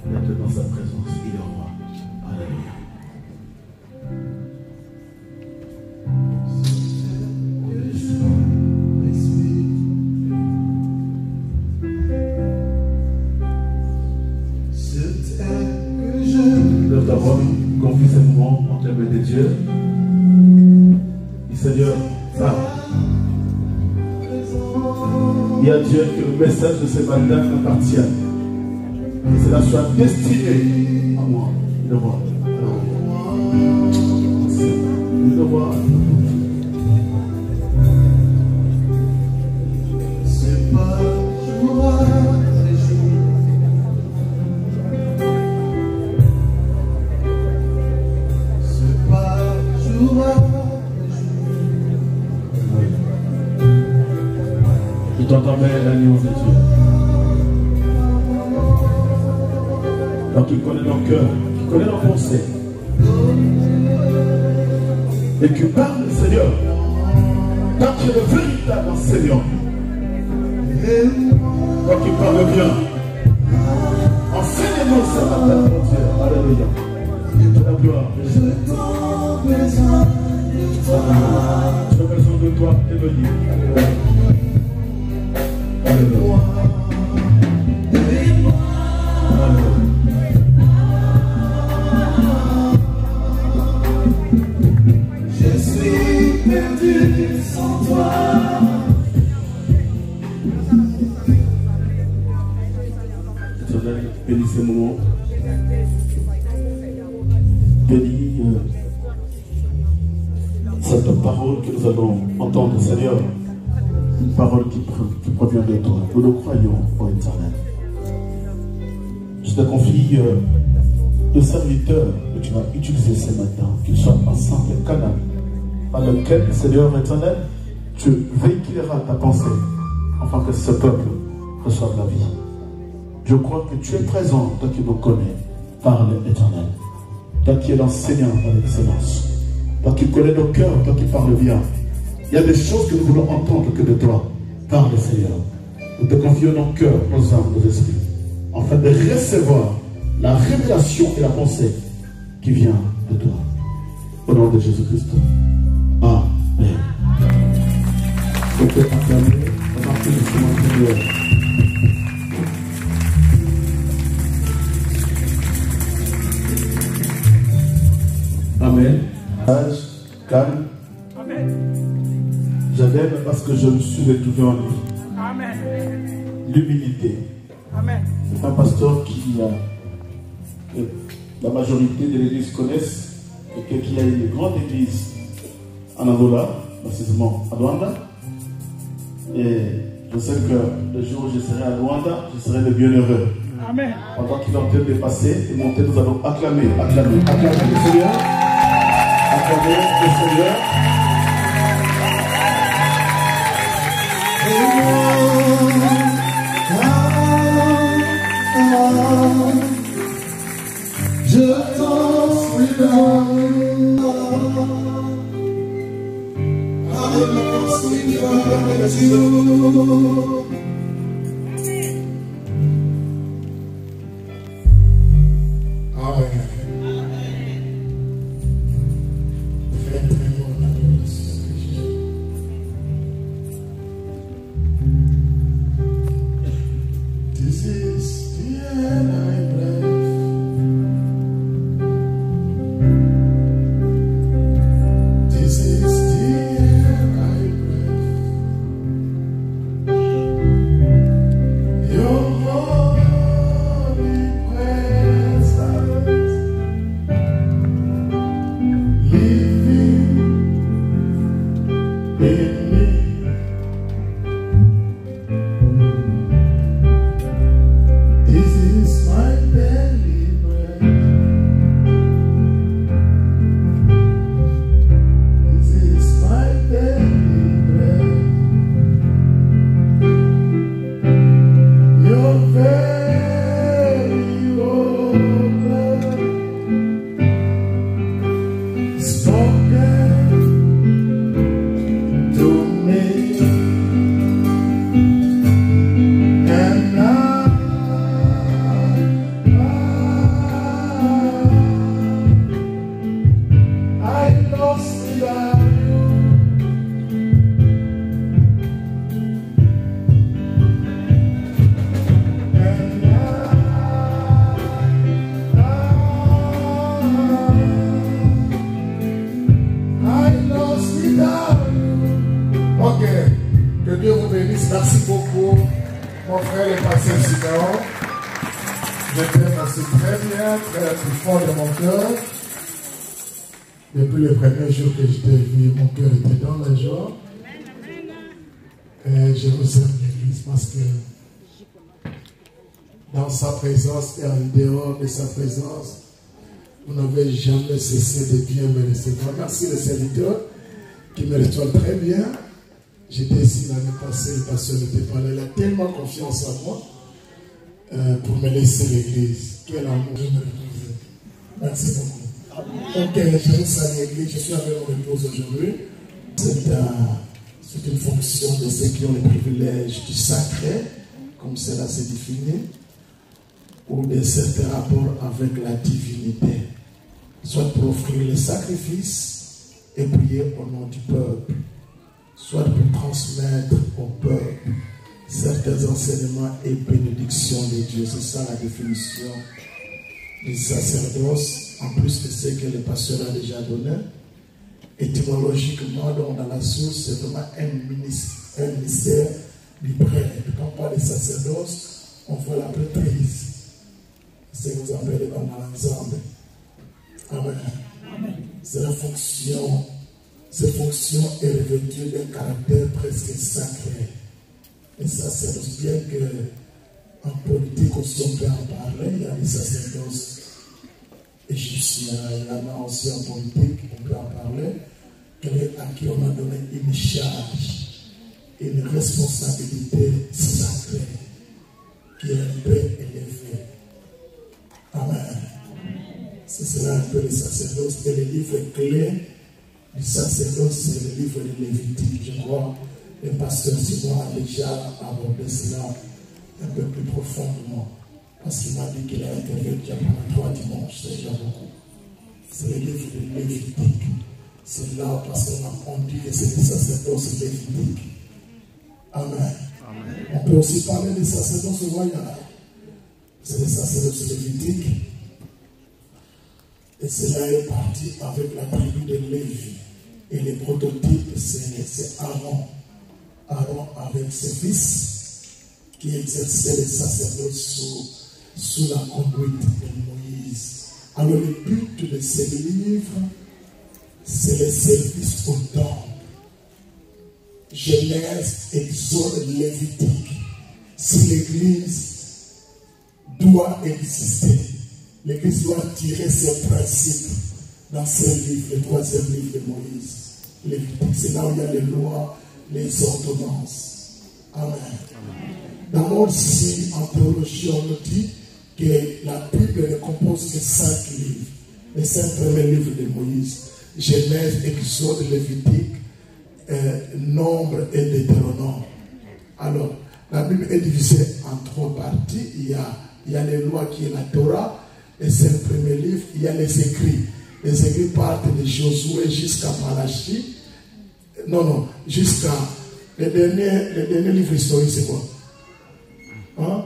grâce d'être dans sa présence. Il est roi. Alléluia. D'abord, confie ce moment en termes de Dieu. Dis Seigneur, il y a Dieu que le message de ce matin m'appartient. Que cela soit destiné à moi. Il le voit. Il le voit. C'est pas joie. Je t'entends bien l'agneau de Dieu. Donc il connaît nos cœurs, il connaît nos pensées. Et que parle le Seigneur. Quand tu es le véritable enseignant. Donc il parle bien. Enseigne-nous ce matin, mon Dieu. Alléluia. La gloire. J'ai besoin de toi, Éloïe. Alléluia. Je suis perdu sans toi. Éternel, bénis ces moments. Bénis cette parole que nous allons entendre, Seigneur. Une parole qui provient de toi. Nous le croyons, ô Éternel. Je te confie le serviteur que tu vas utiliser ce matin, qu'il soit ensemble, le canal par lequel, Seigneur Éternel, tu véhiculeras ta pensée, afin que ce peuple reçoive la vie. Je crois que tu es présent, toi qui nous connais, parle Éternel. Toi qui es l'enseignant par l'excellence. Toi qui connais nos cœurs, toi qui parles bien. Il y a des choses que nous voulons entendre que de toi. Parle, Seigneur. Nous te confions nos cœurs, nos âmes, nos esprits, afin de recevoir la révélation et la pensée qui vient de toi. Au nom de Jésus-Christ. Amen. Vous pouvez acclamer, remarquez l'instrument intérieur. Amen. Calme. Amen. Je l'aime parce que je me suis retrouvé en lui. Amen. L'humilité. Amen. C'est un pasteur que la majorité de l'église connaissent et qui a une grande église en Angola, précisément à Luanda. Et je sais que le jour où je serai à Luanda, je serai le bienheureux. Amen. Pendant qu'il est en train de passer et monter, nous allons acclamer le Seigneur. Acclamer le Seigneur. Je t'en suis This is the air I breathe. This is the air I breathe. Your holy presence living in me. This is my Mon frère est passé Sinon. Je t'aime aussi très bien, très du fond de mon cœur. Depuis le premier jour que je t'ai vu, mon cœur était dans la joie. Et je vous aime l'église parce que dans sa présence et en dehors de sa présence, vous n'avez jamais cessé de bien me recevoir. Merci les serviteurs qui me reçoivent très bien. J'étais ici l'année passée, le pasteur n'était pas là. Il a tellement confiance en moi pour me laisser l'église. Quel amour je me retrouve. Merci beaucoup. Ok, je salue l'église. Je suis avec mon épouse aujourd'hui. C'est une fonction de ceux qui ont le privilège du sacré, comme cela se définit, ou de certains rapports avec la divinité. Soit pour offrir les sacrifices et prier au nom du peuple, soit pour transmettre au peuple certains enseignements et bénédictions de Dieu. C'est ça la définition du sacerdoce, en plus de ce que le pasteur a déjà donné. Étymologiquement, dans la source, c'est vraiment un ministère du prêtre. Quand on parle de sacerdoce, on voit la prêtrise. C'est ce que vous appelez dans l'ensemble. Amen. C'est la fonction. Cette fonction est revêtue d'un caractère presque sacré. Et sacerdoce, bien que en politique aussi on peut en parler, il y a des sacerdoces égyptiens, il y en a aussi en politique, on peut en parler, à qui on a donné une charge, une responsabilité sacrée, qui est un peu élevée. Amen. C'est cela un peu le sacerdoce. Et le livre clé du sacerdoce, c'est le livre de Lévitique. Je crois que le pasteur Simon a déjà abordé cela un peu plus profondément. Parce qu'il m'a dit qu'il a interviewé déjà pendant 3 dimanches, c'est déjà beaucoup. C'est le livre de Lévitique. C'est là parce qu'on dit que c'est le sacerdoce lévitique. Amen. On peut aussi parler des sacerdoces royales. C'est le sacerdoce lévitique. Et cela est parti avec la tribu de Lévi. Et le prototype, c'est Aaron. Aaron avec ses fils qui exerçaient le sacerdoce sous la conduite de Moïse. Alors le but de ce livre, c'est le service au temple. Genèse, Exode, Lévitique. Si l'Église doit exister, l'Église doit tirer ses principes dans ce livre, le 3e livre de Moïse. Lévitique, c'est là où il y a les lois, les ordonnances. Amen. D'abord, si en théologie on nous dit que la Bible ne compose que 5 livres, les 5 premiers livres de Moïse, Genèse, Exode, Lévitique, Nombre et Deutéronome. Alors, la Bible est divisée en 3 parties. Il y a les lois qui est la Torah, et c'est le premier livre. Il y a les écrits. Les écrits partent de Josué jusqu'à Malachie. Non, jusqu'à le dernier livre historique, c'est quoi? Hein?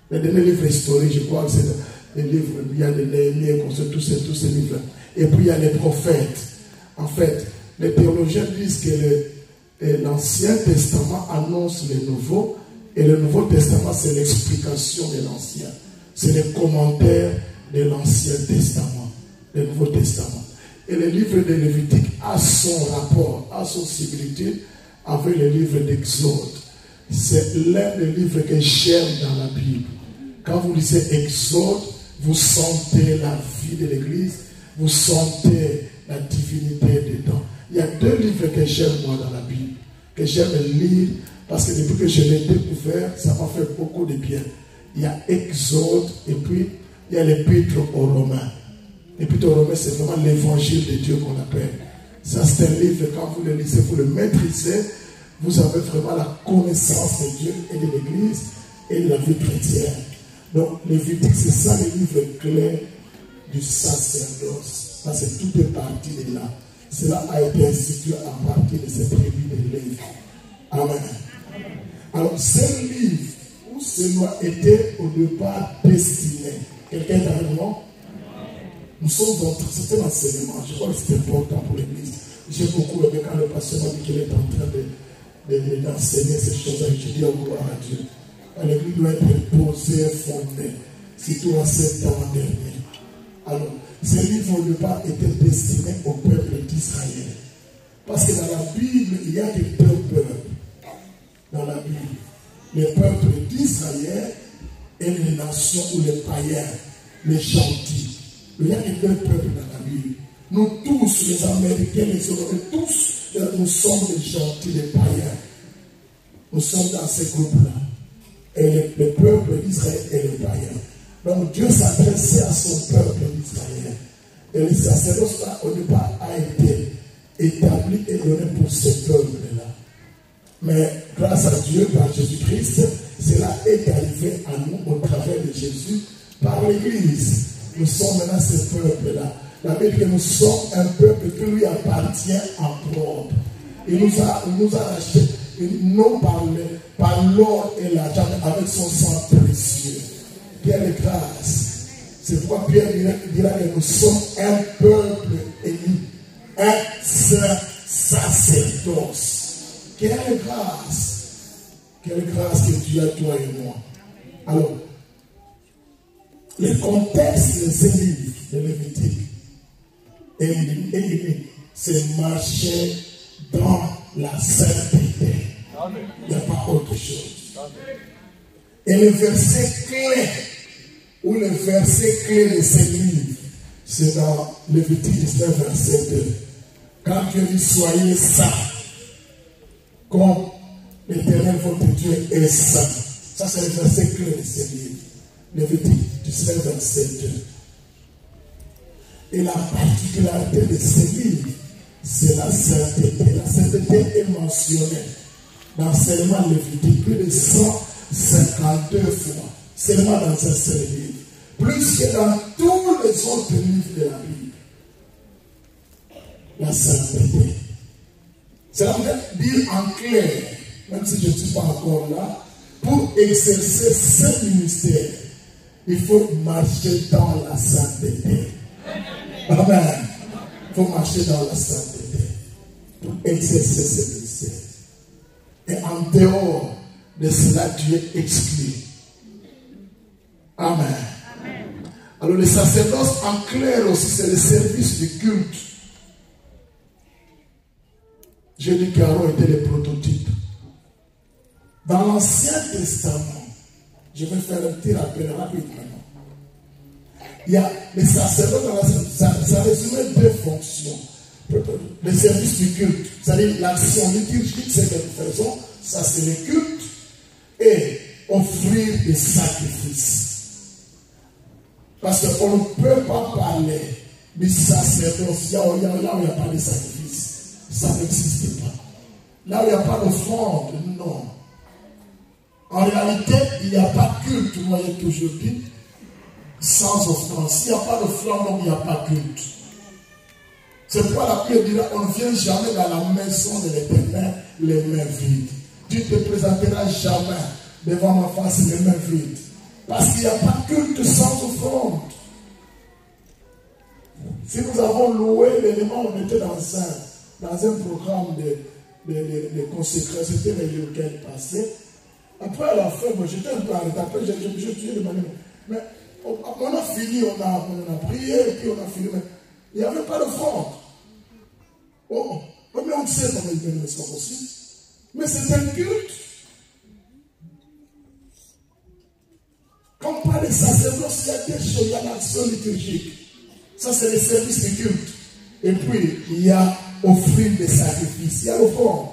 Le dernier livre historique, je crois que c'est le livre, il y a les Néhémie, tous ces livres. Et puis il y a les prophètes. En fait, les théologiens disent que l'Ancien Testament annonce le Nouveau, et le Nouveau Testament, c'est l'explication de l'Ancien. C'est le commentaire de l'Ancien Testament, le Nouveau Testament. Et le livre de Lévitique a son rapport, a son similitude avec le livre d'Exode. C'est l'un des livres que j'aime dans la Bible. Quand vous lisez Exode, vous sentez la vie de l'Église, vous sentez la divinité dedans. Il y a 2 livres que j'aime moi dans la Bible, que j'aime lire, parce que depuis que je l'ai découvert, ça m'a fait beaucoup de bien. Il y a Exode, et puis il y a l'Épître aux Romains. L'Épître aux Romains, c'est vraiment l'évangile de Dieu qu'on appelle. Ça, c'est un livre, quand vous le lisez, vous le maîtrisez, vous avez vraiment la connaissance de Dieu et de l'Église et de la vie chrétienne. Donc, Lévitique, c'est ça le livre clé du sacerdoce. Parce que tout est parti de là. Cela a été institué à partir de cette tribu de Lévi. Amen. Alors, ce livre où cela était au départ destiné. Quelqu'un est avec moi? Nous sommes dans c'est un enseignement. Je crois que c'est important pour l'Église. J'ai beaucoup aimé quand le pasteur m'a dit qu'il est en train d'enseigner ces choses-là. Je dis au gloire à Dieu. l'église doit être posée, fondée, surtout en ces temps derniers. Alors, ces livres de pas étaient destinés au peuple d'Israël. Parce que dans la Bible, il y a des deux peuples. Dans la Bible, les peuples d'Israël et les nations ou les païens, les gentils. Il y a des deux peuples dans la Bible. Nous tous, les Américains, les Européens, tous, nous sommes les gentils, les païens. Nous sommes dans ces groupes-là. Et le peuple d'Israël et les païens. Donc Dieu s'adressait à son peuple d'Israël. Et le sacerdoce au départ a été établi et donné pour ce peuple-là. Mais grâce à Dieu, par Jésus-Christ, cela est arrivé à nous au travers de Jésus par l'Église. Nous sommes maintenant ce peuple-là. La Bible dit que nous sommes un peuple qui lui appartient en propre. Il nous a rachetés, non par l'or et l'argent, avec son sang précieux. Quelle grâce! C'est pourquoi Pierre dira que nous sommes un peuple élu, un saint sacerdoce. Quelle grâce! Quelle grâce que Dieu a toi et moi. Alors, le contexte de ces livres de Lévitique et c'est marcher dans la sainteté. Il n'y a pas autre chose. Et le verset clé, ou le verset clé de ces livres, c'est dans Lévitique 19, verset 2. Quand Dieu dit soyez saints, comme l'Éternel votre Dieu est saint. Ça, c'est le verset clé de ces livres. Lévitique 19, verset 2. Et la particularité de ces livres, c'est la sainteté. La sainteté est mentionnée dans seulement Lévitique plus de 152 fois. Seulement dans ce seul livre. Plus que dans tous les autres livres de la Bible. La sainteté. Cela veut dire en clair, même si je ne suis pas encore là, pour exercer ce ministère, il faut marcher dans la sainteté. Amen. Il faut marcher dans la sainteté pour exercer ce ministère. Et en dehors de cela, Dieu est exclu. Amen. Amen. Alors le sacerdoce en clair aussi, c'est le service du culte. J'ai dit qu'Aaron était le prototype. Dans l'Ancien Testament, je vais faire un petit rappel rapidement. Il y a les sacerdotes dans ça résume deux fonctions. Le service du culte, c'est-à-dire l'action liturgique, c'est que nous faisons, ça c'est le culte, et offrir des sacrifices. Parce qu'on ne peut pas parler du sacerdoce là où il n'y a pas de sacrifice. Ça n'existe pas. Là où il n'y a pas d'offrande, non. En réalité, il n'y a pas de culte, moi j'ai toujours dit, sans offrande. S'il n'y a pas d'offrande, donc il n'y a pas de culte. C'est pourquoi la Bible dira, on ne vient jamais dans la maison de l'Éternel les mains vides. Tu ne te présenteras jamais devant ma face les mains vides. Parce qu'il n'y a pas de culte sans offrande. Si nous avons loué l'élément, on était dans un programme de consécration, c'était le week-end passé. Après, à la fin, moi j'étais un peu arrêté. Après, j'ai tué de manière. Mais on a fini, on a prié, et puis on a fini. Mais il n'y avait pas d'offrande. Oh, mais on sait comment il venait, c'est pas possible. Mais c'est un culte. Quand on parle de sacerdoce, il y a des choses, il y a l'action liturgique. Ça, c'est le service du culte. Et puis, il y a offrir des sacrifices. Il y a l'offrande.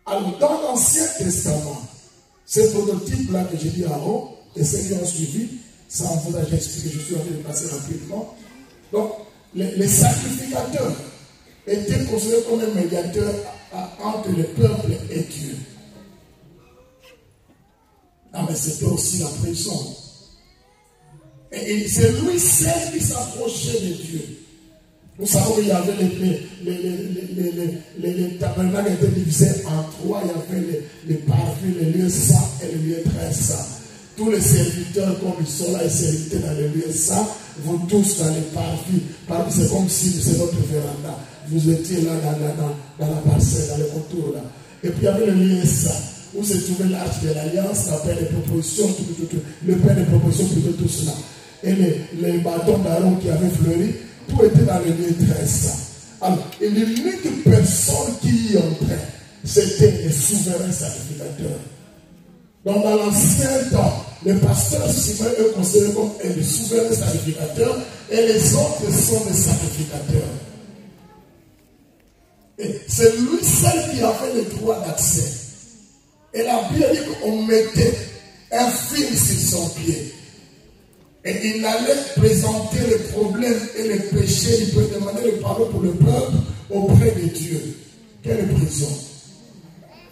Alors, dans l'Ancien Testament, ce prototype-là que j'ai dit avant, et ceux qui ont suivi, ça en vous a expliqué, je suis en train de passer rapidement. Donc, les sacrificateurs étaient considérés comme un médiateur entre le peuple et Dieu. Ah, mais c'était aussi la prison. Et c'est lui seul qui s'approchait de Dieu. Nous savons qu'il y avait les tabernacles étaient divisés en trois. Il y avait les parvis, les lieux saints et les lieux très saints. Tous les serviteurs, comme ils sont là, ils servitaient dans les lieux saints. Vous tous dans les parvis. C'est comme si c'est notre véranda. Vous étiez là dans la parcelle, dans le contour là. Et puis il y avait les lieux saints. où se trouvait l'arche de l'alliance, la paix des propositions, le pain des propositions, plutôt tout cela. Et les bâtons d'Aaron qui avaient fleuri, tout était dans le lieu très saint. Alors, et l'unique personne qui y entrait, c'était le souverain sacrificateur. Donc, dans l'ancien temps, les pasteurs Simon est considéré comme le souverain sacrificateur et les autres sont des sacrificateurs. Et c'est lui seul qui avait le droit d'accès. Et la Bible dit qu'on mettait un fil sur son pied. Et il allait présenter les problèmes et les péchés. Il peut demander le pardon pour le peuple auprès de Dieu. Quelle prison.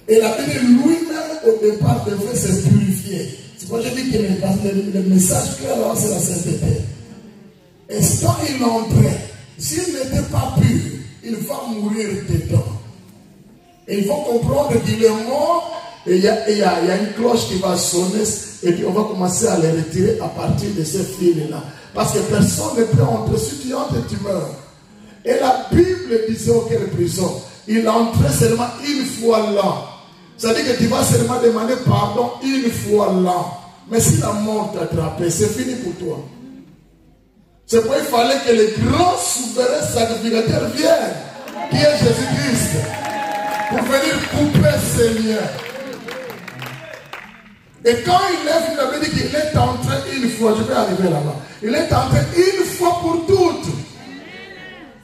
Et la Bible lui-même au départ devait se purifier. C'est pourquoi je dis que le message clair là, c'est la sainteté. Et quand il entrait, s'il n'était pas pur, il va mourir dedans. Et il faut comprendre qu'il est mort et il y a une cloche qui va sonner et puis on va commencer à les retirer à partir de ces fils-là. Parce que personne ne peut entrer. Si tu entres, tu meurs. Et la Bible disait auquel prison, il entrait seulement une fois là. C'est-à-dire que tu vas seulement demander pardon une fois là. Mais si la mort t'attrape, c'est fini pour toi. C'est pourquoi il fallait que le grand souverain sacrificateur vienne, qui est Jésus-Christ, pour venir couper ses liens. Et quand il lève, il avait dit qu'il est entré une fois, je vais arriver là-bas, il est entré une fois pour toutes.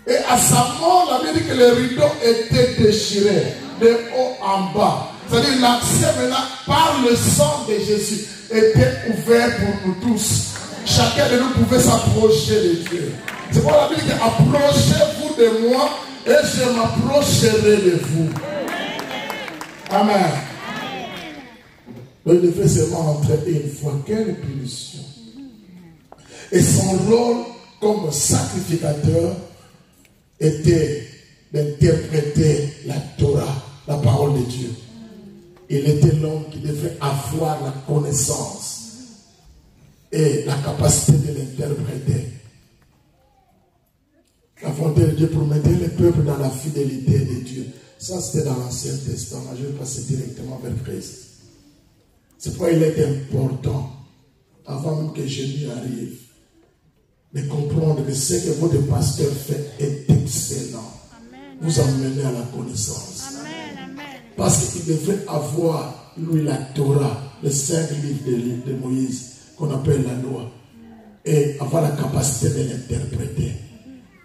Et à sa mort, la Bible dit que les rideaux étaient déchirés de haut en bas. C'est-à-dire l'accès maintenant par le sang de Jésus était ouvert pour nous tous. Chacun de nous pouvait s'approcher de Dieu. C'est pour la Bible dit approchez-vous de moi et je m'approcherai de vous. Amen. Donc il devait seulement entrer une fois. Quelle punition. Et son rôle comme sacrificateur était d'interpréter la Torah, la parole de Dieu. Il était l'homme qui devait avoir la connaissance et la capacité de l'interpréter. La volonté de Dieu pour mettre le peuple dans la fidélité de Dieu. Ça, c'était dans l'Ancien Testament. Je vais passer directement vers Christ. C'est pourquoi il est important, avant même que Jésus arrive, de comprendre que ce que votre pasteur fait est excellent. Amen. Vous emmenez à la connaissance. Amen. Parce qu'il devrait avoir, lui, la Torah, les 5 livres de Moïse, qu'on appelle la loi, et avoir la capacité de l'interpréter.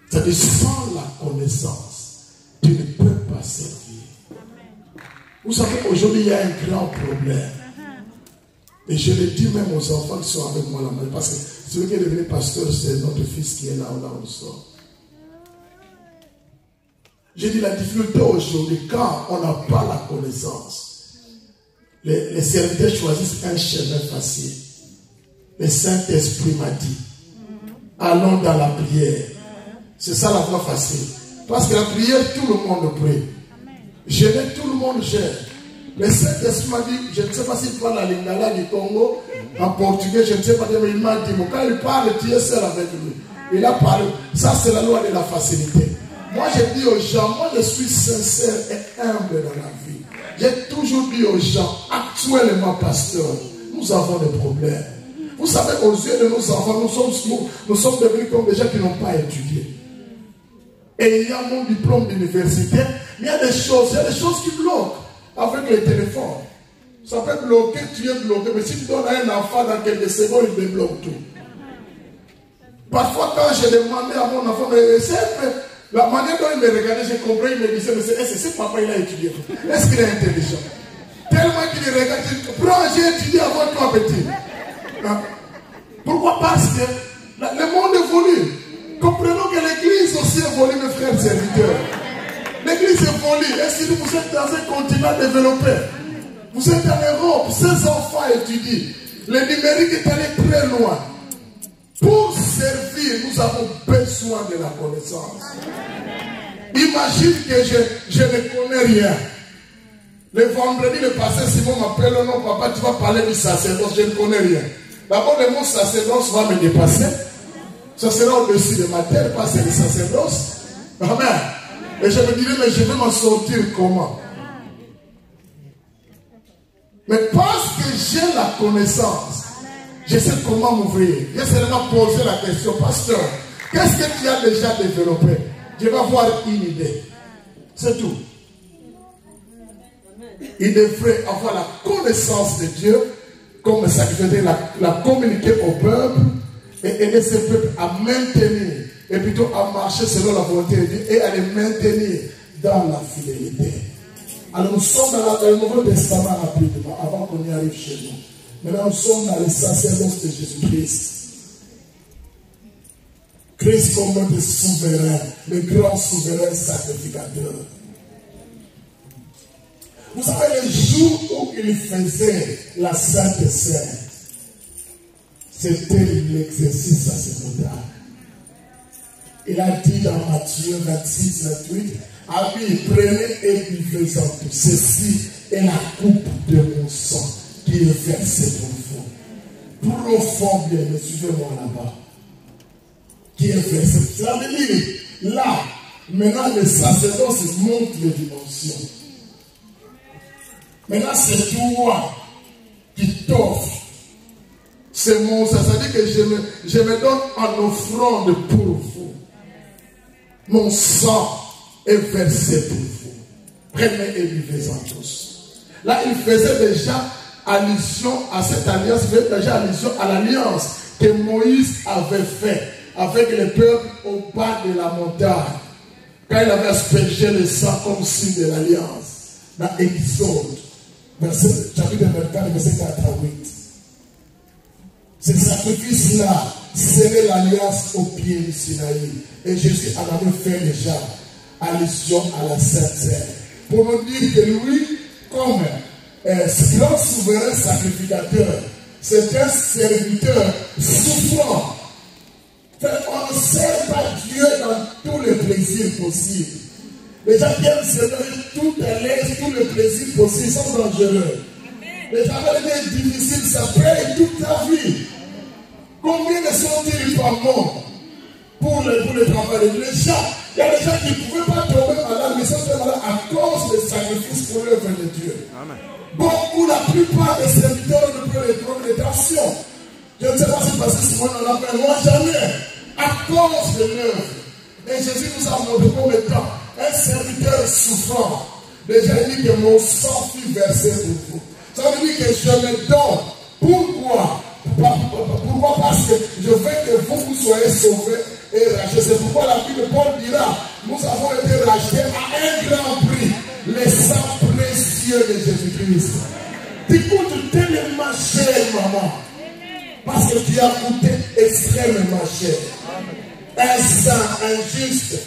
C'est-à-dire, sans la connaissance, tu ne peux pas servir. Vous savez, aujourd'hui, il y a un grand problème. Et je le dis même aux enfants qui sont avec moi là-bas, parce que celui qui est devenu pasteur, c'est notre fils qui est là où on sort. J'ai dit la difficulté aujourd'hui, quand on n'a pas la connaissance, les serviteurs choisissent un chemin facile. Le Saint-Esprit m'a dit, allons dans la prière. C'est ça la voie facile. Parce que la prière, tout le monde prie. Jeûner, tout le monde gère. Le Saint-Esprit m'a dit, je ne sais pas s'il parle la lingala du Congo, en portugais, je ne sais pas, mais il m'a dit, quand il parle, tu es seul avec lui. Il a parlé. Ça, c'est la loi de la facilité. Moi, je dis aux gens, moi, je suis sincère et humble dans la vie. J'ai toujours dit aux gens, actuellement, pasteur, nous avons des problèmes. Vous savez, aux yeux de nos enfants, nous sommes devenus comme des gens qui n'ont pas étudié. Et il y a mon diplôme d'université, il y a des choses qui bloquent. Avec les téléphones, ça peut bloquer, tu es bloqué, mais si tu donnes à un enfant dans quelques secondes, il débloque tout. Parfois, quand j'ai demandé à mon enfant, mais la manière dont il me regardait, j'ai compris, il me disait, mais c'est papa, il a étudié. Est-ce qu'il est intelligent? Tellement qu'il regarde, il dit, prends, j'ai étudié avant toi, petit. Pourquoi? Parce que le monde évolue. Comprenons que l'église aussi évolue, mes frères serviteurs. L'église évolue. Est-ce que vous êtes dans un continent développé? Vous êtes en Europe, ces enfants étudient. Le numérique est allé très loin. Pour servir, nous avons besoin de la connaissance. Imagine que je ne connais rien. Le vendredi, le pasteur Simon m'appelle, non papa, tu vas parler du sacerdoce, je ne connais rien. D'abord, le mot sacerdoce va me dépasser. Ça sera au-dessus de ma tête, parce que c'est le sacerdoce. Amen. Et je me dirais, mais je vais m'en sortir comment? Mais parce que j'ai la connaissance, je sais comment m'ouvrir. J'ai seulement posé la question, pasteur, qu'est-ce que tu as déjà développé? Je vais avoir une idée. C'est tout. Il devrait avoir la connaissance de Dieu, comme ça qui faisait la communiquer au peuple et aider ce peuple à maintenir, et plutôt à marcher selon la volonté de Dieu et à les maintenir dans la fidélité. Alors nous sommes dans le Nouveau Testament rapidement, avant qu'on y arrive chez nous. Maintenant nous sommes dans le sacerdoce de Jésus-Christ. Christ comme notre souverain, le grand souverain sacrificateur. Vous savez, le jour où il faisait la Sainte Seine, c'était l'exercice sacerdotal. Il a dit dans Matthieu 26, 28, ah oui, prenez et buvez-en tout. Ceci est la coupe de mon sang qui est versée pour vous. Profond bien, mais suivez-moi là-bas. Qui est versée. Ça veut dire, là, maintenant le sacerdoce montre les dimensions. Maintenant, c'est toi qui t'offre. C'est mon sang. Ça veut dire que je me donne en offrande pour vous. Mon sang est versé pour vous. Prenez et vivez-en tous. Là, il faisait déjà allusion à cette alliance. Il faisait déjà allusion à l'alliance que Moïse avait faite avec le peuple au bas de la montagne. Quand il avait aspergé le sang comme signe de l'alliance. Dans Exode. Chapitre 24, verset 4 à 8. Ce sacrifice-là serait l'alliance au pied du Sinaï. Et Jésus en avait fait déjà allusion à la Sainte Seine. Pour nous dire que lui, comme grand souverain sacrificateur, c'est un serviteur souffrant. On ne sert pas Dieu dans tous les plaisirs possibles. Les gens qui aiment servir tout à l'aise, tous les plaisirs possibles sont dangereux. Les gens qui sont difficiles, ça paye toute la vie. Combien ne sont-ils pas morts pour le travail? Les gens, il y a des gens qui ne pouvaient pas tomber malades, mais sont tombés malades à cause des sacrifices pour l'œuvre de Dieu. Amen. Beaucoup, la plupart des serviteurs ne peuvent les prendre des tensions. Je ne sais pas si passer ce moment là, mais moi jamais. À cause de l'œuvre. Et Jésus nous a montré comme étant un serviteur souffrant. Déjà, il dit que mon sang fut versé pour vous. Ça veut dire que je me donne. Pourquoi? Pourquoi? Parce que je veux que vous soyez sauvés et rachetés. C'est pourquoi la Bible de Paul dira, nous avons été rachetés à un grand prix, le sang précieux de Jésus-Christ. Tu coûtes tellement cher, maman. Parce que tu as coûté extrêmement cher. Un sang injuste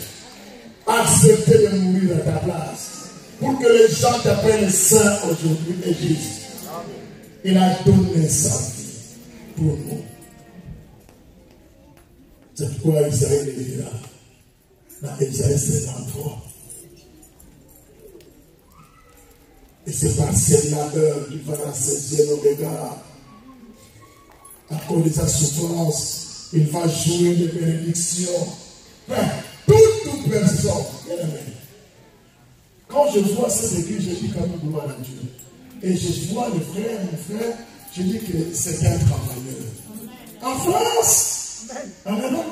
a accepté de mourir à ta place. Pour que les gens t'appellent saint aujourd'hui et juste. Il a donné sa vie pour nous. C'est pourquoi Isaïe le dira dans Isaïe 53. Et c'est par cette labeur qu'il va saisir nos regards. À cause de sa souffrance, il va jouer de bénédictions. Toute personne, quand je vois cette église, je dis quand même gloire à Dieu. Et je vois le frère, mon frère, je dis que c'est un travailleur. En France, en Europe.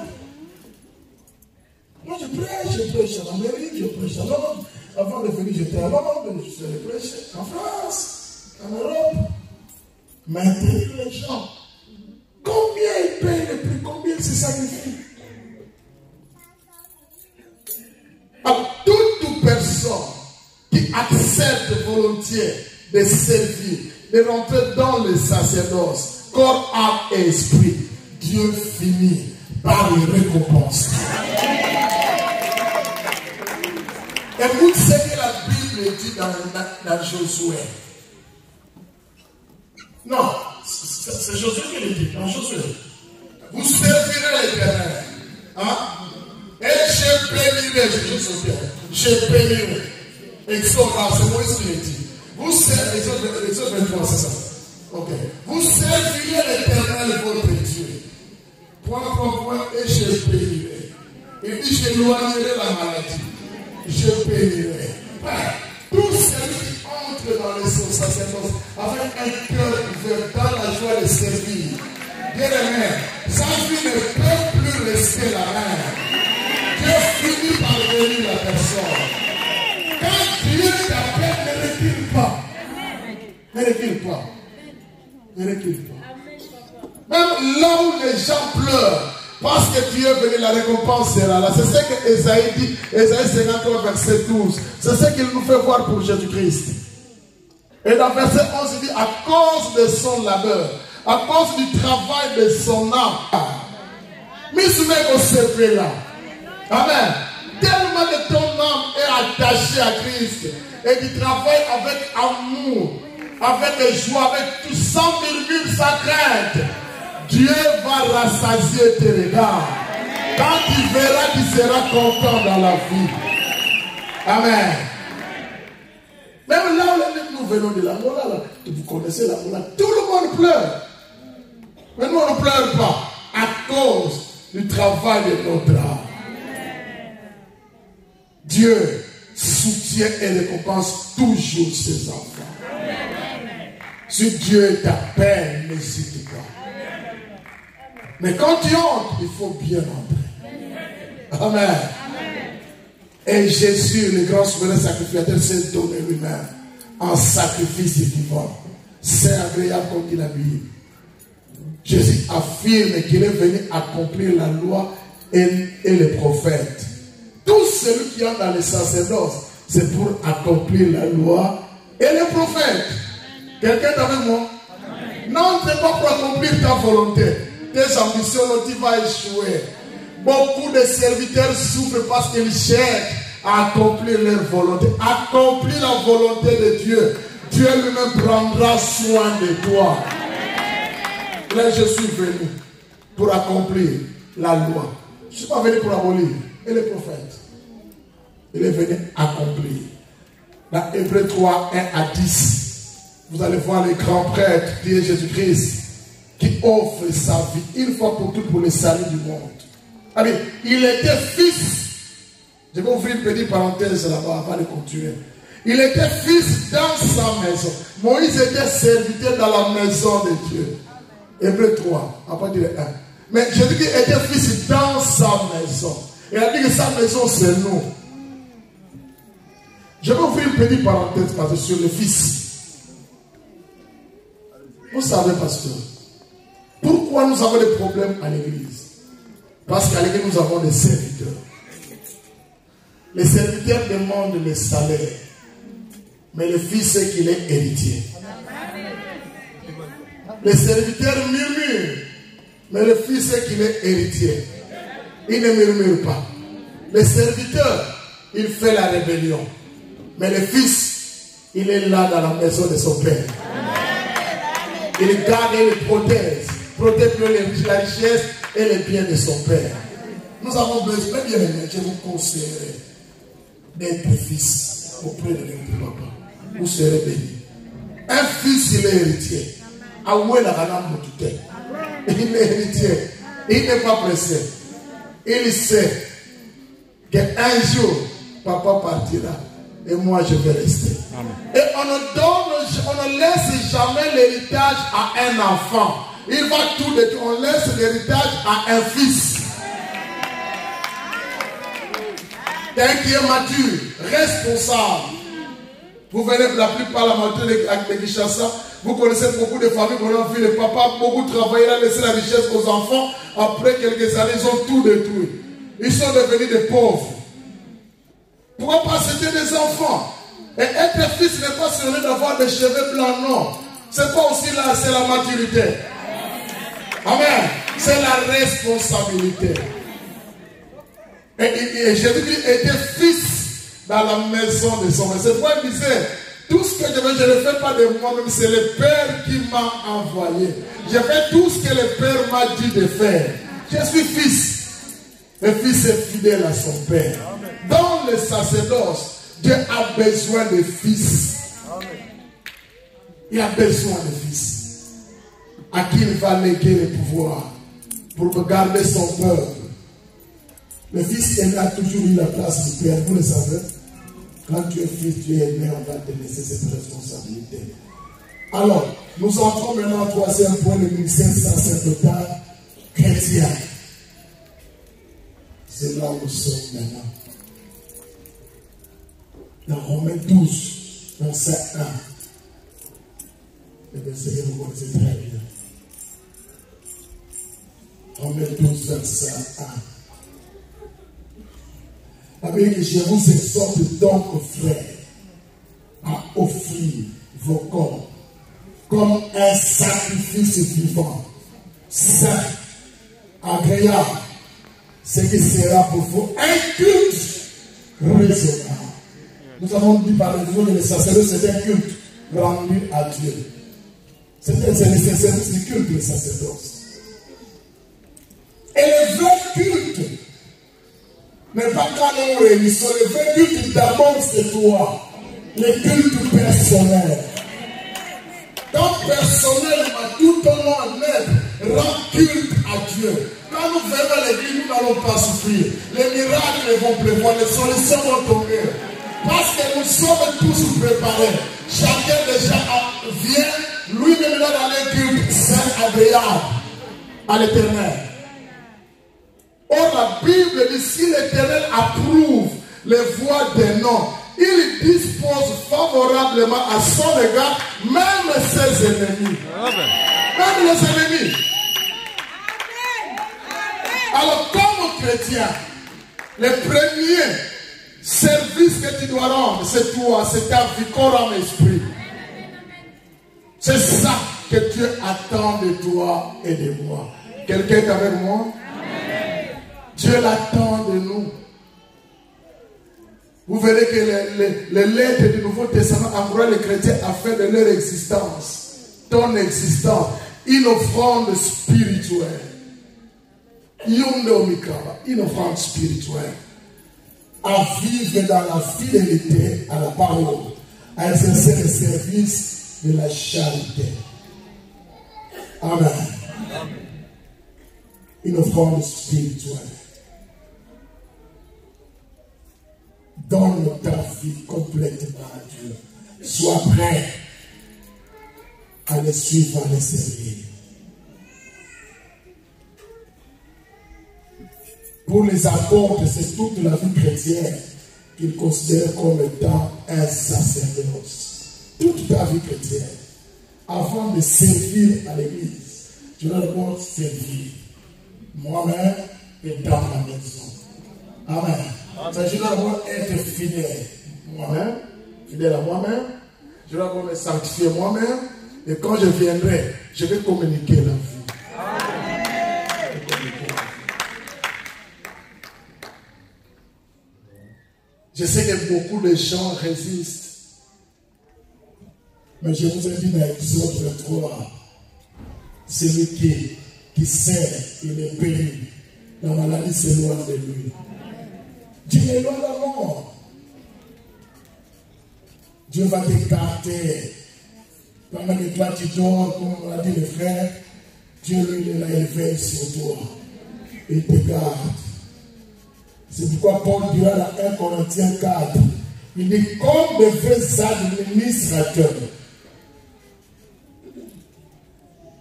Moi je prêche en Amérique, je prêche en Europe. Avant de venir, j'étais à Londres, je prêchais en France, en Europe. Maintenir les gens. Combien ils payent le prix, combien ils se sacrifient? À toute personne qui accepte volontiers de servir, de rentrer dans le sacerdoce, corps, âme et esprit, Dieu finit par les récompenser. Écoute ce que la Bible dit dans Josué. Non, c'est Josué qui le dit, dans Josué. Vous servirez l'Éternel. Hein? Et je bénirai, je bénirai. Exode, c'est Moïse qui le dit. Vous servirez, Exode 23, c'est ça. Ok. Vous servirez l'Éternel votre Dieu. Point, et je bénirai. Il dit, j'éloignerai la maladie. Je bénirai. Tout celui qui entre dans les sacerdoces avec un cœur ouvert dans la joie de servir. Bien aimé, sa vie ne peut plus rester la même. Dieu finit par venir la personne. Quand Dieu t'appelle, ne recule pas. Ne recule pas. Ne recule pas. Même là où les gens pleurent, parce que Dieu est venu, la récompense sera là. C'est ce que Ésaïe dit, Ésaïe 53, verset 12. C'est ce qu'il nous fait voir pour Jésus-Christ. Et dans verset 11, il dit, à cause de son labeur, à cause du travail de son âme, mais ce mec au secret là. Amen. Tellement que ton âme est attachée à Christ et tu travailles avec amour, avec joie, avec tout, sans murmure, sans crainte, Dieu va rassasier tes regards. Quand tu verras, tu seras content dans la vie. Amen. Même là où nous venons de l'amour, là, vous connaissez l'amour, là, tout le monde pleure. Mais nous, on ne pleure pas à cause du travail de notre âme. Dieu soutient et récompense toujours ses enfants. Si Dieu t'appelle, n'hésite pas. Mais quand tu entres, il faut bien entrer. Amen. Et Jésus, le grand souverain sacrificateur, s'est donné lui-même en sacrifice vivant. C'est agréable comme dit la Bible. Jésus affirme qu'il est venu accomplir la loi et les prophètes. Tout celui qui entre dans le sacerdoce, c'est pour accomplir la loi et les prophètes. Quelqu'un est avec moi? Non, ce n'est pas pour accomplir ta volonté. Tes ambitions, tu vas échouer. Beaucoup de serviteurs souffrent parce qu'ils cherchent à accomplir leur volonté. Accomplir la volonté de Dieu. Dieu lui-même prendra soin de toi. Là, je suis venu pour accomplir la loi. Je ne suis pas venu pour abolir. Et les prophètes. Il est venu accomplir. Dans Hébreux 3, 1 à 10. Vous allez voir les grands prêtres qui est Jésus-Christ, qui offre sa vie une fois pour toutes pour le salut du monde. Allez, il était fils. Je vais ouvrir une petite parenthèse là-bas avant de continuer. Il était fils dans sa maison. Moïse était serviteur dans la maison de Dieu. Hébreux 3, à partir de 1. Mais Jésus-Christ était fils dans sa maison. Il a dit que sa maison c'est nous. Je vais ouvrir une petite parenthèse parce que sur le fils. Vous savez, pasteur, pourquoi nous avons des problèmes à l'église? Parce qu'à l'église, nous avons des serviteurs. Les serviteurs demandent le salaire. Mais le fils sait qu'il est héritier. Les serviteurs murmurent. Mais le fils sait qu'il est héritier. Il ne murmure pas. Le serviteur, il fait la rébellion. Mais le fils, il est là dans la maison de son père. Il garde et il protège la richesse et les biens de son père. Nous avons besoin, bien aimé, je vous conseillerais d'être fils auprès de notre papa. Vous serez bénis. Un fils, il est héritier. Il est héritier. Il n'est pas pressé. Il sait qu'un jour, papa partira. Et moi, je vais rester. Amen. Et on ne laisse jamais l'héritage à un enfant. Il va tout détruire. On laisse l'héritage à un fils. Quelqu'un qui est mature, responsable. Vous venez la plupart la maturité avec les Kinshasa. Vous connaissez beaucoup de familles qui ont vu le papa beaucoup travailler, il a laissé la richesse aux enfants. Après quelques années, ils ont tout détruit. Ils sont devenus des pauvres. Pourquoi pas c'était des enfants? Et être fils n'est pas seulement d'avoir des cheveux blancs, non. C'est pas aussi là, c'est la maturité. Amen. C'est la responsabilité. Et Jésus-Christ était fils dans la maison de son père. C'est pourquoi il disait, tout ce que je ne le fais pas de moi-même, c'est le Père qui m'a envoyé. Je fais tout ce que le Père m'a dit de faire. Je suis fils. Le fils est fidèle à son père. Dans le sacerdoce, Dieu a besoin de fils. Il a besoin de fils. À qui il va léguer le pouvoir pour garder son peuple. Le fils a toujours eu la place du père. Vous le savez. Quand tu es fils, tu es né, on va te laisser cette responsabilité. Alors, nous entrons maintenant au troisième point, le ministère sacerdotal chrétien. C'est là où nous sommes maintenant. Dans Romains 12, verset 1. Le verset que vous connaissez très bien. Romains 12, verset 1. Avec je vous exhorte donc, frères, à offrir vos corps comme un sacrifice vivant, saint, agréable, ce qui sera pour vous un culte raisonnable. Nous avons dit par exemple que le sacerdoce c'est un culte rendu à Dieu. C'est le service du culte, le sacerdoce. Et le vrai culte n'est pas quand nous réunissons. Le vrai culte d'abord c'est toi. Le culte personnel. Quand personnellement, tout ton nom rend culte à Dieu. Quand nous venons à l'église, nous n'allons pas souffrir. Les miracles vont pleuvoir, les solutions vont tomber. Parce que nous sommes tous préparés. Chacun déjà vient, lui-même là dans les cultes saint agréable à l'Éternel. Or la Bible dit, si l'Éternel approuve les voies des noms, il dispose favorablement à son égard même ses ennemis. Amen. Même les ennemis. Alors comme chrétien, le premier service que tu dois rendre, c'est toi, c'est ta vie, corps, âme, esprit. C'est ça que Dieu attend de toi et de moi. Quelqu'un est avec moi? Amen. Dieu l'attend de nous. Vous verrez que les lettres du Nouveau Testament encouragent les chrétiens à faire de leur existence, ton existence, une offrande spirituelle. Une offrande spirituelle. À vivre dans la fidélité à la parole, à exercer le service de la charité. Amen. Une offrande spirituelle. Donne ta vie complètement à Dieu. Sois prêt à le suivre, à le servir. Pour les apôtres, c'est toute la vie chrétienne qu'ils considèrent comme étant un sacerdoce. Toute ta vie chrétienne. Avant de servir à l'église, tu dois d'abord servir moi-même et dans ma maison. Amen. Je dois d'abord être fidèle moi-même, fidèle à moi-même. Je dois d'abord me sanctifier moi-même. Et quand je viendrai, je vais communiquer la vie. Je sais que beaucoup de gens résistent. Mais je vous ai dit dans Exode 3, celui qui sert, il est péri. La maladie s'éloigne de lui. Dieu est loin de la mort. Dieu va t'écarter. Pendant que toi tu dors, comme l'a dit le frère, Dieu lui il est là, il veille sur toi. Il te garde. C'est pourquoi Paul dira dans 1 Corinthiens 4, il dit comme de vrais administrateurs.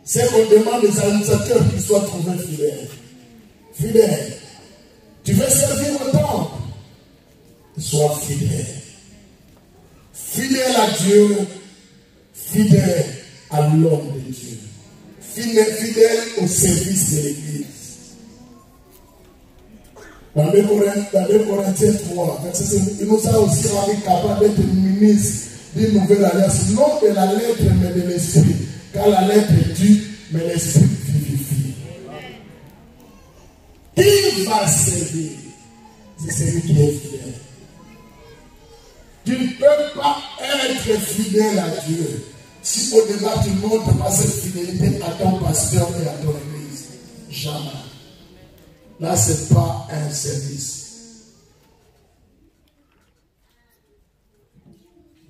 C'est qu'on demande des administrateurs qui soient trouvés fidèles. Fidèles. Tu veux servir le temple? Sois fidèle. Fidèle à Dieu, fidèle à l'homme de Dieu. Fidèle au service de l'Église. Dans 2 Corinthiens 3, il nous a aussi rendu capable d'être ministre d'une nouvelle alliance, non de la lettre mais de l'esprit. Car la lettre tue, mais l'esprit vivifie. Qui va servir? C'est celui qui est fidèle. Tu ne peux pas être fidèle à Dieu si au départ tu ne montres pas cette fidélité à ton pasteur et à ton église. Jamais. Là, ce n'est pas un service.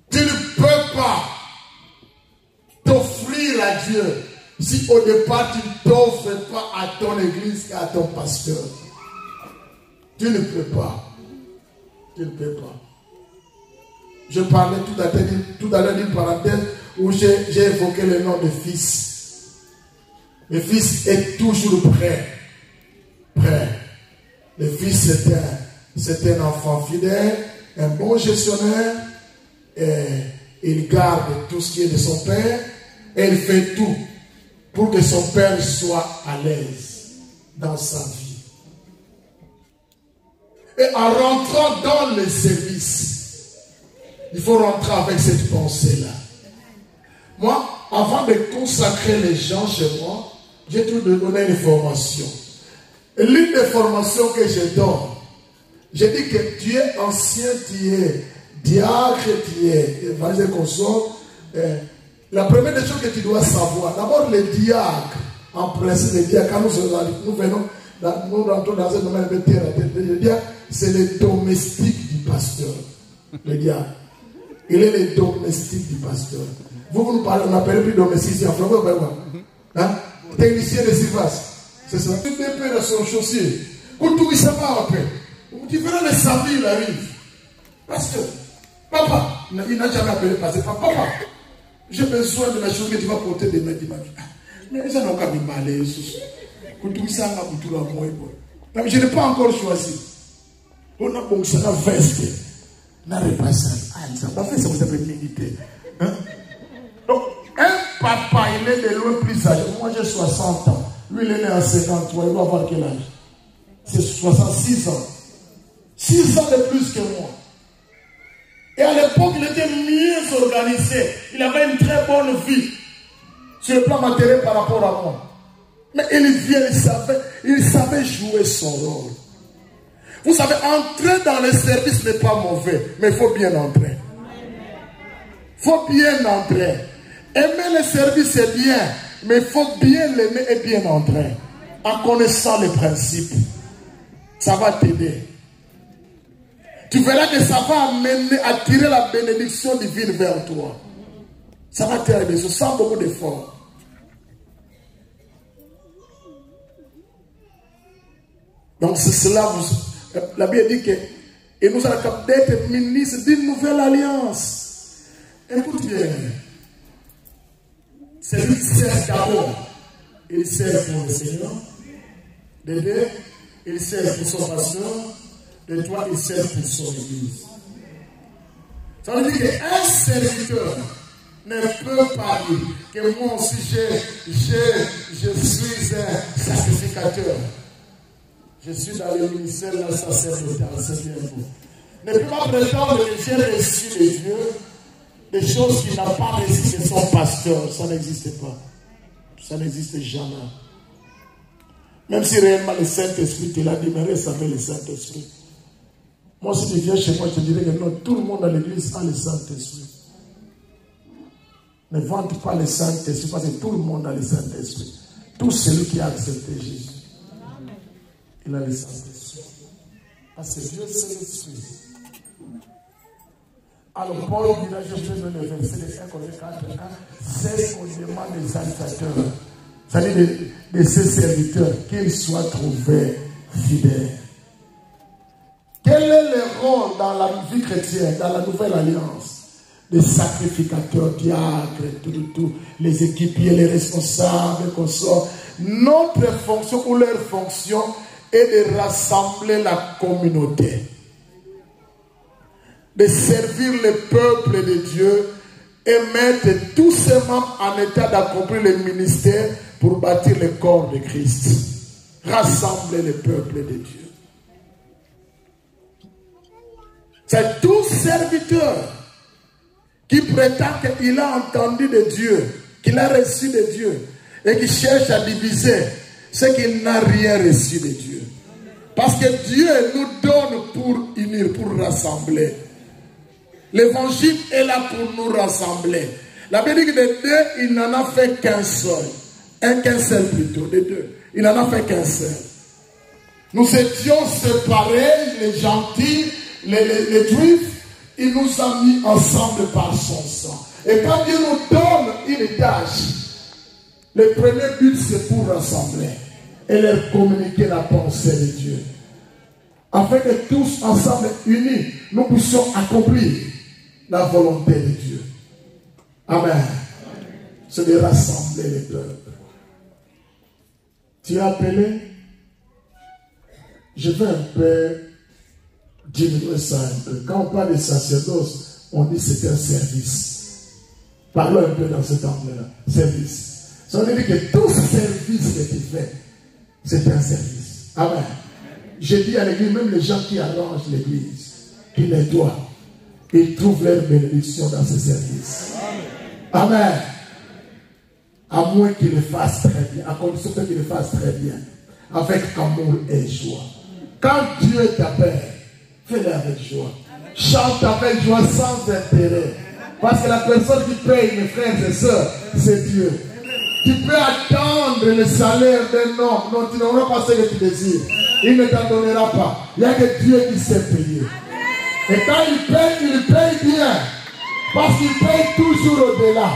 Tu ne peux pas t'offrir à Dieu si au départ tu ne t'offres pas à ton église et à ton pasteur. Tu ne peux pas. Tu ne peux pas. Je parlais tout à l'heure d'une parenthèse où j'ai évoqué le nom de fils. Le fils est toujours prêt. Prêt. Le fils c'est un enfant fidèle, un bon gestionnaire, et il garde tout ce qui est de son père, et il fait tout pour que son père soit à l'aise dans sa vie. Et en rentrant dans le service, il faut rentrer avec cette pensée-là. Moi, avant de consacrer les gens chez moi, j'ai tout donné une formation. L'une des formations que je donne, je dis que tu es ancien, tu es diacre, tu es évangile consort. La première des choses que tu dois savoir, d'abord les diacres, en principe les diacres, quand nous rentrons dans un domaine de terre, le diacre, c'est le domestique du pasteur. Le diacre. Il est le domestique du pasteur. Vous nous parlez, on n'appelle plus domestique ici en français, hein? Technicien de surface. C'est ça. Tu es peu dans son chaussier. Quand tu ça va après. Tu verras le samedi, il arrive. Pasteur, papa, il n'a jamais appelé pasteur. Papa, j'ai besoin de la chose que tu vas porter demain dimanche. Mais ça n'a pas mis mal. Je n'ai pas encore choisi. On a bon ça, la veste. La repassage. Ça va faire ça, vous avez médité. Donc, un papa, il est de loin plus âgé. Moi, j'ai 60 ans. Lui, il est né en 53. Il doit avoir quel âge? C'est 66 ans. 6 ans de plus que moi. Et à l'époque, il était mieux organisé. Il avait une très bonne vie. Sur le plan matériel par rapport à moi. Mais il vient, il savait jouer son rôle. Vous savez, entrer dans le service n'est pas mauvais. Mais il faut bien entrer. Il faut bien entrer. Aimer le service c'est bien. Mais il faut bien l'aimer et bien entrer. En connaissant les principes. Ça va t'aider. Tu verras que ça va amener à tirer la bénédiction divine vers toi. Ça va t'aider sans beaucoup d'efforts. Donc c'est cela, la Bible dit que il nous a capté d'être ministre d'une nouvelle alliance. Écoute bien. C'est lui qui sert d'abord. Il sert pour le Seigneur. De deux, il sert pour son pasteur. De trois, il sert pour son église. Ça veut dire qu'un serviteur ne peut pas dire que moi aussi je suis un sacrificateur. Je suis dans le ministère de la sacerdotal, c'est bien beau. Ne peut pas prétendre que j'ai reçu de Dieu des choses qu'il n'a pas reçues de son pasteur. Ça n'existe pas. Ça n'existe jamais. Même si réellement le Saint-Esprit te l'a dit, mais reste avec le Saint-Esprit. Moi, si tu viens chez moi, je te dirais que non, tout le monde dans l'église a le Saint-Esprit. Ne vante pas le Saint-Esprit parce que tout le monde a le Saint-Esprit. Tout celui qui a accepté Jésus. Il a le Saint-Esprit. Parce que Dieu, c'est l'Esprit. Alors, Paul dira, je vais donner le verset de 1 Corinthiens 4, c'est ce qu'on demande des administrateurs, c'est-à-dire de ses serviteurs, qu'ils soient trouvés fidèles. Quel est le rôle dans la vie chrétienne, dans la nouvelle alliance? Des sacrificateurs, diacres, tout, les équipiers, les responsables, consorts. Notre fonction ou leur fonction est de rassembler la communauté, de servir le peuple de Dieu et mettre tous ses membres en état d'accomplir le ministère pour bâtir le corps de Christ. Rassembler le peuple de Dieu. C'est tout serviteur qui prétend qu'il a entendu de Dieu, qu'il a reçu de Dieu et qui cherche à diviser, c'est qu'il n'a rien reçu de Dieu. Parce que Dieu nous donne pour unir, pour rassembler. L'évangile est là pour nous rassembler. La Bible dit que de deux, il n'en a fait qu'un seul. Qu'un seul plutôt, de deux. Il n'en a fait qu'un seul. Nous étions séparés, les gentils, les juifs. Il nous a mis ensemble par son sang. Et quand Dieu nous donne une tâche, le premier but c'est pour rassembler et leur communiquer la pensée de Dieu. Afin que tous ensemble unis, nous puissions accomplir la volonté de Dieu. Amen. c'est de rassembler les peuples. Tu es appelé, je vais un peu diminuer ça un peu. Quand on parle de sacerdoce, on dit que c'est un service. Parlons un peu dans cet angle-là. Service. Ça veut dire que tout service que tu fais, c'est un service. Amen. J'ai dit à l'église, même les gens qui arrangent l'église, qui nettoient, ils trouvent leur bénédiction dans ces services. Amen. À moins qu'ils le fassent très bien, à condition qu'ils le fassent très bien, avec amour et joie. Quand Dieu t'appelle, fais-le avec joie. Chante avec joie sans intérêt. Parce que la personne qui paye, mes frères et sœurs, c'est Dieu. Tu peux attendre le salaire d'un homme. Non, tu n'auras pas ce que tu désires. Il ne t'en donnera pas. Il n'y a que Dieu qui sait payer. Et quand il paye bien. Parce qu'il paye toujours au-delà.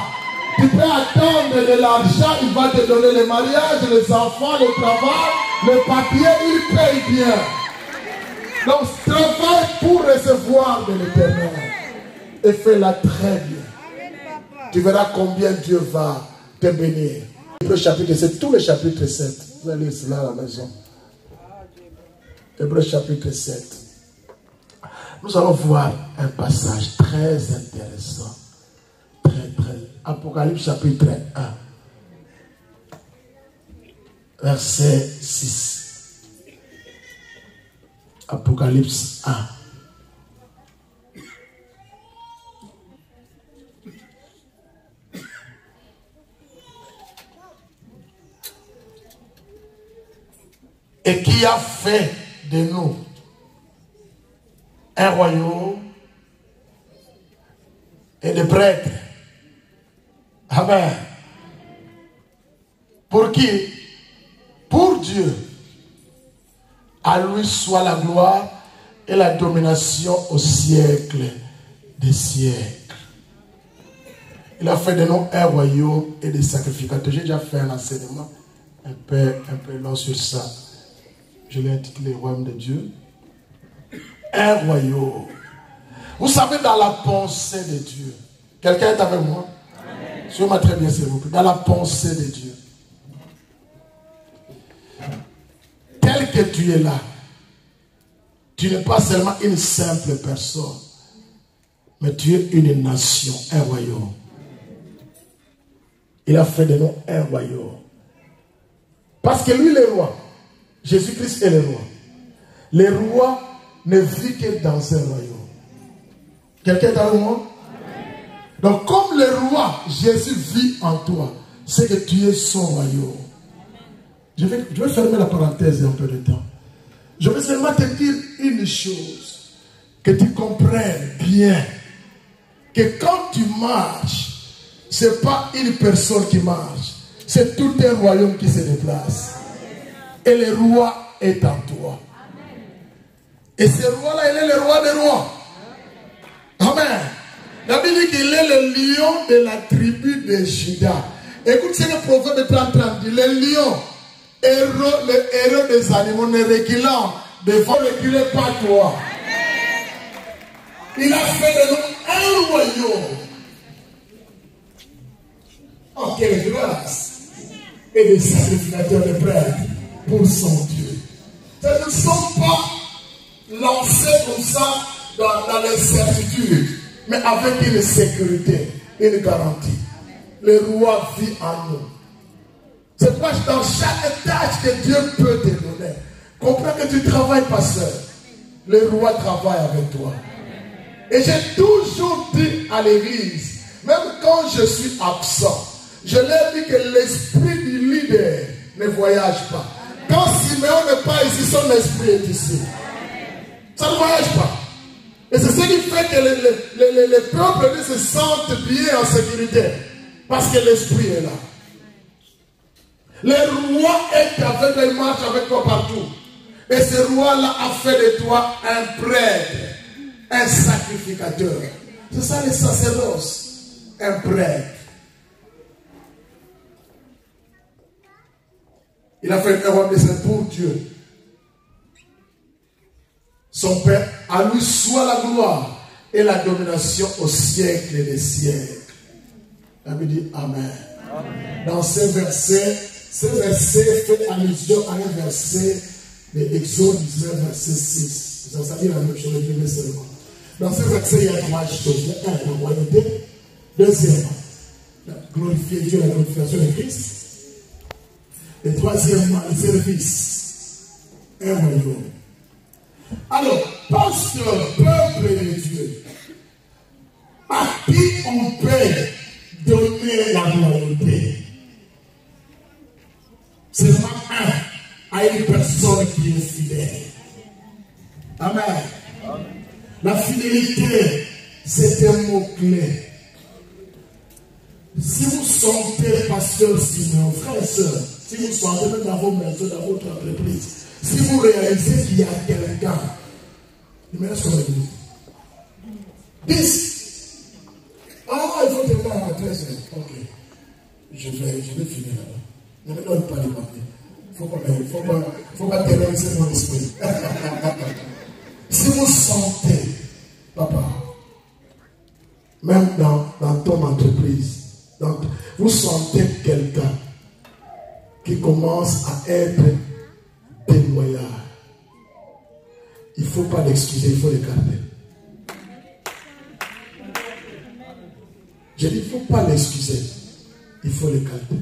Tu peux attendre de l'argent, il va te donner le mariage, les enfants, le travail, le papier, il paye bien. Donc travaille pour recevoir de l'Éternel. Et fais-la très bien. Tu verras combien Dieu va te bénir. Hébreux chapitre 7, tout le chapitre 7. Vous allez lire cela à la maison. Hébreux chapitre 7. Nous allons voir un passage très intéressant. Apocalypse chapitre 1. Verset 6. Apocalypse 1. Et qui a fait de nous un royaume et des prêtres. Amen. Pour qui? Pour Dieu. À lui soit la gloire et la domination au siècle des siècles. Il a fait de nous un royaume et des sacrificateurs. J'ai déjà fait un enseignement un peu long sur ça. Je l'ai intitulé Royaume de Dieu. Un royaume. Vous savez, dans la pensée de Dieu. Quelqu'un est avec moi? Suivez-moi très bien, s'il vous plaît. Dans la pensée de Dieu. Tel que tu es là, tu n'es pas seulement une simple personne, mais tu es une nation, un royaume. Il a fait de nous un royaume. Parce que lui, le roi, Jésus-Christ est le roi. Le roi ne vit que dans un royaume. Quelqu'un est avec moi? Donc, comme le roi, Jésus vit en toi, c'est que tu es son royaume. Je vais fermer la parenthèse un peu de temps. Je vais seulement te dire une chose, que tu comprennes bien, que quand tu marches, ce n'est pas une personne qui marche, c'est tout un royaume qui se déplace. Et le roi est en toi. Et ce roi-là, il est le roi des rois. Amen. La Bible dit qu'il est le lion de la tribu de Juda. Écoute ce que le prophète de 30 dit. Le lion, le héros des animaux, ne reculant devant reculer pas toi. Il a fait de nous un royaume. En quelle grâce. Et des sacrificateurs de prêtres pour son Dieu. Ça ne sont pas lancés comme ça dans l'incertitude, mais avec une sécurité, une garantie. Le roi vit en nous. C'est pourquoi dans chaque tâche que Dieu peut te donner, comprends que tu travailles pas seul. Le roi travaille avec toi. Et j'ai toujours dit à l'église, même quand je suis absent, je leur dis que l'esprit du leader ne voyage pas. Quand Siméon n'est pas ici, son esprit est ici. Ça ne voyage pas. Et c'est ce qui fait que les peuples se sentent bien en sécurité. Parce que l'esprit est là. Le roi est avec toi, il marche avec toi partout. Et ce roi-là a fait de toi un prêtre, un sacrificateur. C'est ça les sacerdoces, un prêtre. Il a fait un roi, mais c'est pour Dieu. Son Père, à lui soit la gloire et la domination au siècle des siècles. La Bible dit Amen. Dans ce verset fait allusion à un verset de Exode 19, verset 6. Ça veut dire la même chose, le premier seulement. Dans ce verset, il y a trois choses. Un, la royauté. Deuxièmement, glorifier Dieu, la glorification de Christ. Et troisièmement, le service. Un royaume. Alors, pasteur, peuple de Dieu, à qui on peut donner la royauté? Seulement un, à une personne qui est fidèle. Amen. La fidélité, c'est un mot-clé. Si vous sentez, pasteur Simon, frère et soeur, si vous sentez même dans vos maisons, dans votre entreprise, si vous réalisez qu'il y a quelqu'un, il me reste comme église. 10. Ah, il faut terminer à la 13. Ok. Je vais finir là-bas. Ne me donne pas les papiers. Faut pas terroriser mon esprit. Si vous sentez, papa, même dans ton entreprise, vous sentez quelqu'un qui commence à être déloyal, il ne faut pas l'excuser, il faut l'écarter. Je dis, il ne faut pas l'excuser, il faut l'écarter.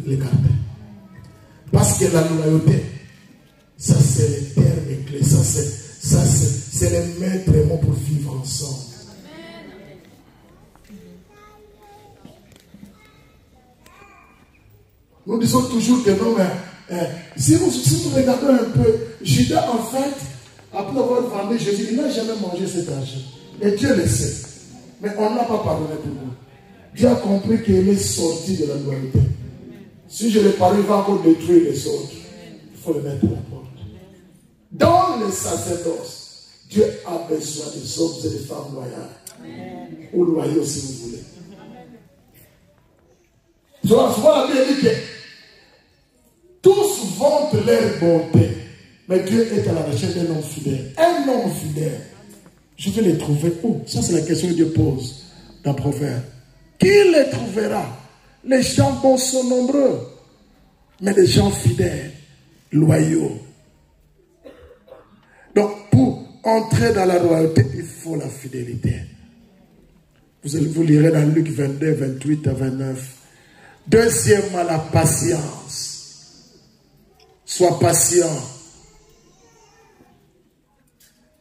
Parce que la loyauté, ça c'est les termes clés, ça c'est les maîtres mots pour vivre ensemble. Nous disons toujours que non, mais si vous regardez un peu, Judas en fait, après avoir vendu Jésus, il n'a jamais mangé cet argent. Et Dieu le sait. Mais on ne l'a pas pardonné pour nous. Dieu a compris qu'il est sorti de la loyauté. Si je le pardonne, il va encore détruire les autres. Il faut le mettre à la porte. Dans le sacerdoce, Dieu a besoin des hommes et des femmes loyales. Ou loyaux si vous voulez. Souvent la Bible dit que tous vantent leur bonté, mais Dieu est à la recherche d'un homme fidèle. Un homme fidèle, je vais les trouver où? Ça c'est la question que Dieu pose dans Proverbe. Qui les trouvera? Les gens bons sont nombreux, mais les gens fidèles, loyaux. Donc pour entrer dans la royauté, il faut la fidélité. Vous lirez dans Luc 22, 28 à 29. Deuxièmement, la patience. Sois patient.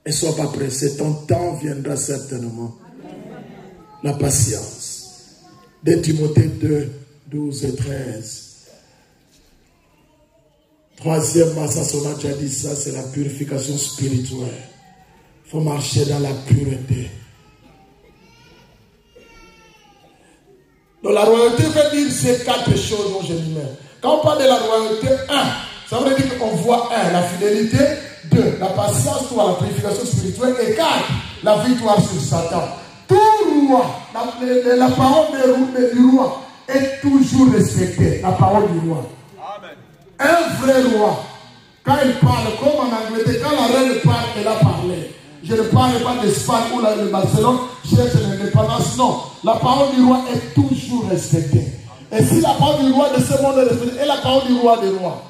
Et sois pas pressé. Ton temps viendra certainement. La patience. 2 Timothée 2, 12 et 13. Troisièmement, ça on a déjà dit ça, c'est la purification spirituelle. Il faut marcher dans la pureté. Donc la royauté veut dire ces 4 choses dont je dis même. Quand on parle de la royauté, 1, ça veut dire qu'on voit 1, la fidélité, 2, la patience, 3, la purification spirituelle, et 4, la victoire sur Satan. Tout roi, la parole du roi est toujours respectée, la parole du roi. Amen. Un vrai roi, quand il parle, comme en Angleterre, quand la reine parle, elle a parlé. Je ne parle pas d'Espagne ou de Barcelone, cherche l'indépendance, non. La parole du roi est toujours respectée. Et si la parole du roi de ce monde est respectée, et la parole du roi des rois.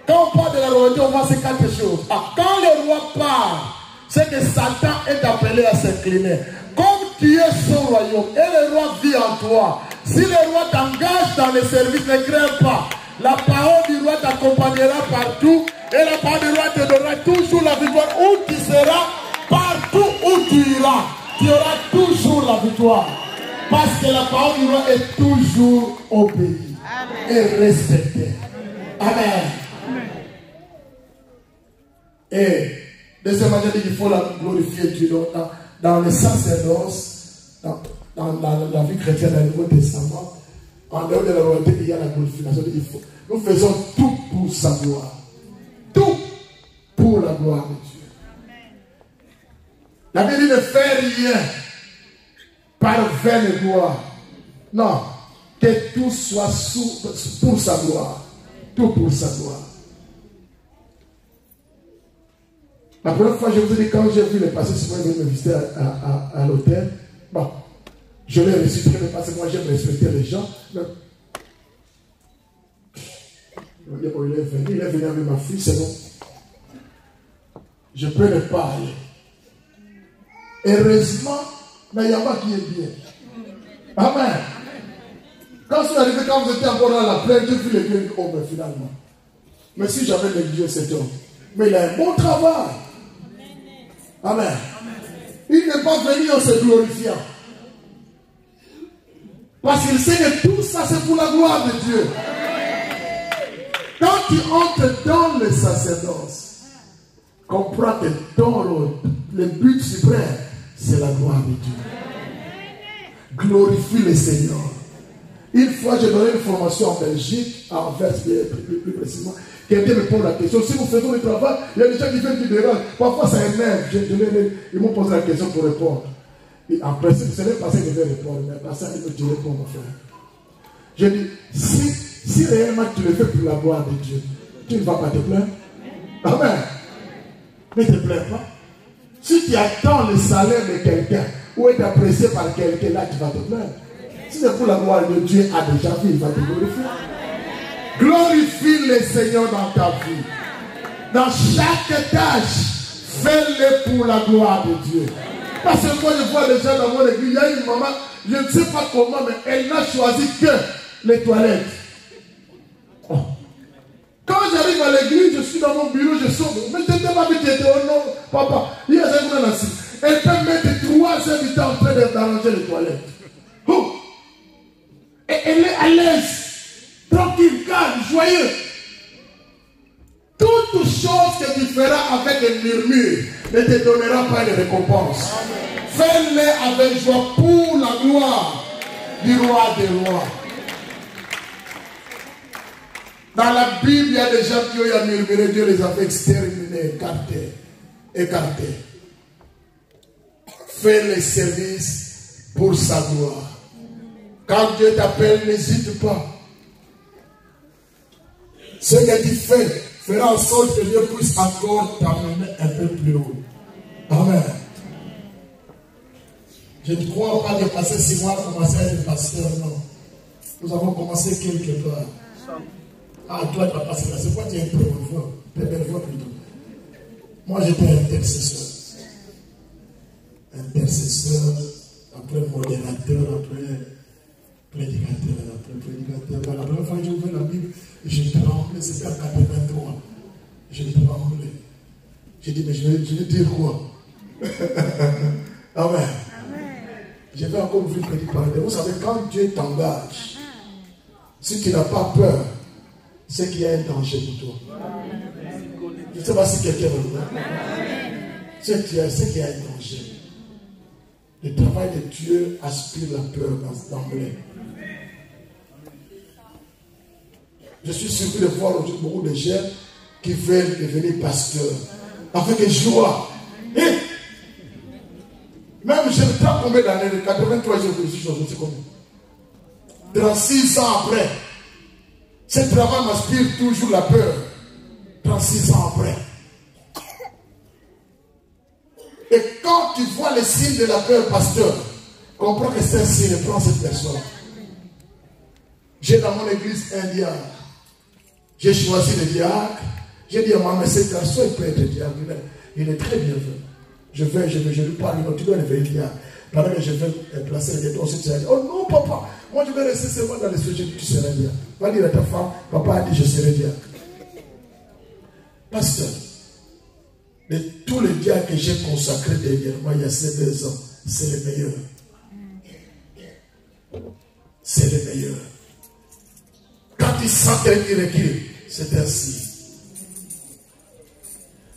Quand on parle de la royauté, on voit ces 4 choses. Quand le roi parle, c'est que Satan est appelé à s'incliner. Comme tu es son royaume et le roi vit en toi, si le roi t'engage dans le service, ne crains pas. La parole du roi t'accompagnera partout et la parole du roi te donnera toujours la victoire. Où tu seras, partout où tu iras, tu auras toujours la victoire. Parce que la parole du roi est toujours obéie et respectée. Amen. Et deuxièmement, il dit qu'il faut la glorifier Dieu. Dans le sacerdoce, dans la vie chrétienne, dans le Nouveau Testament, en dehors de la royauté, il y a la glorification. Nous faisons tout pour sa gloire. Tout pour la gloire de Dieu. La Bible ne fait rien par vaine gloire. Non, que tout soit pour sa gloire. Tout pour sa gloire. La première fois, je vous ai dit, quand j'ai vu les passés, c'est moi qui me visiter à l'hôtel. Bon, je l'ai reçu très bien parce que moi, j'aime respecter les gens. Mais Il est venu avec ma fille, c'est bon. Je peux ne pas aller. Heureusement, Nayama qui est bien. Amen. Quand c'est arrivé, quand vous étiez encore dans la plaine, j'ai vu le bien homme finalement. Mais si j'avais négligé cet homme, mais il a un bon travail. Amen. Il n'est pas venu en se glorifiant. Parce qu'il sait que tout ça c'est pour la gloire de Dieu. Quand tu entres dans le sacerdoce, comprends que le but suprême, c'est la gloire de Dieu. Glorifie le Seigneur. Une fois, j'ai donné une formation en Belgique, à Anvers plus précisément. Quelqu'un me pose la question. Si vous faites le travail, il y a des gens qui viennent qui dérangent. Parfois, ça énerve. Ils m'ont posé la question pour répondre. Et en principe, ce n'est pas ça que je vais répondre, mais pas ça, il me dit répondre, mon frère. Je dis, si réellement tu le fais pour la gloire de Dieu, tu ne vas pas te plaindre. Amen. Ne te plains pas. Si tu attends le salaire de quelqu'un ou être apprécié par quelqu'un, là tu vas te plaindre. Si c'est pour la gloire de Dieu, a déjà vu, il va te glorifier. Glorifie le Seigneur dans ta vie. Dans chaque tâche, fais-le pour la gloire de Dieu. Parce que moi je vois déjà dans mon église, il y a une maman, je ne sais pas comment, mais elle n'a choisi que les toilettes. Oh. Quand j'arrive à l'église, je suis dans mon bureau, je sors. Mais je ne t'ai pas vu, tu étais au nom, papa. Il y a un assis. Elle peut mettre 3 heures du temps en train d'arranger les toilettes. Oh. Et elle est à l'aise, tranquille, calme, joyeux. Toute chose que tu feras avec un murmure ne te donnera pas de récompense. Fais-le avec joie pour la gloire du roi des rois. Dans la Bible, il y a des gens qui ont murmuré, Dieu les a fait exterminer, écartés. Fais le service pour sa gloire. Quand Dieu t'appelle, n'hésite pas. Ce que tu fais fera en sorte que Dieu puisse encore t'amener un peu plus haut. Amen. Je ne crois pas de passer 6 mois à commencer à être pasteur, non. Nous avons commencé quelque part. Ah, toi, tu vas passer là. C'est quoi tu es un prévenvoix plutôt. Moi, j'étais intercesseur. Intercesseur, après modérateur, après prédicateur. La première fois que j'ai ouvert la Bible, j'ai tremblé, c'était en 83. J'ai tremblé. J'ai dit, mais je vais dire quoi? Amen. Je vais encore ouvrir le prédicateur. Vous savez, quand Dieu t'engage, si tu n'as pas peur, c'est qu'il y a un danger pour toi. Je ne sais pas si quelqu'un va le voir. C'est qu'il y a un danger. Le travail de Dieu aspire la peur d'emblée. Je suis surpris de voir aujourd'hui beaucoup de gens qui veulent devenir pasteurs avec joie. Et même je ne sais pas combien d'années, de 83 jours, je ne sais combien. 36 ans après, ce travail m'aspire toujours la peur. 36 ans après. Et quand tu vois les signes de la peur, pasteur, comprends que c'est un signe, prends cette personne. J'ai dans mon église un diacre. J'ai choisi le diacre. J'ai dit à maman, mais cet garçon, il peut être diacre. Il est très bien fait. Je lui parle, tu dois lever le diacre. Pendant que je vais placer le diacre, ensuite tu vas dire, oh non, papa, moi je vais rester seulement dans les sujets, tu seras diacre. Va dire à ta femme, papa a dit, je serai diacre. Pasteur, de tous les diacres que j'ai consacrés dernièrement, il y a ces 2 ans, c'est le meilleur. C'est le meilleur. Quand il sent qu'il recule, c'est ainsi.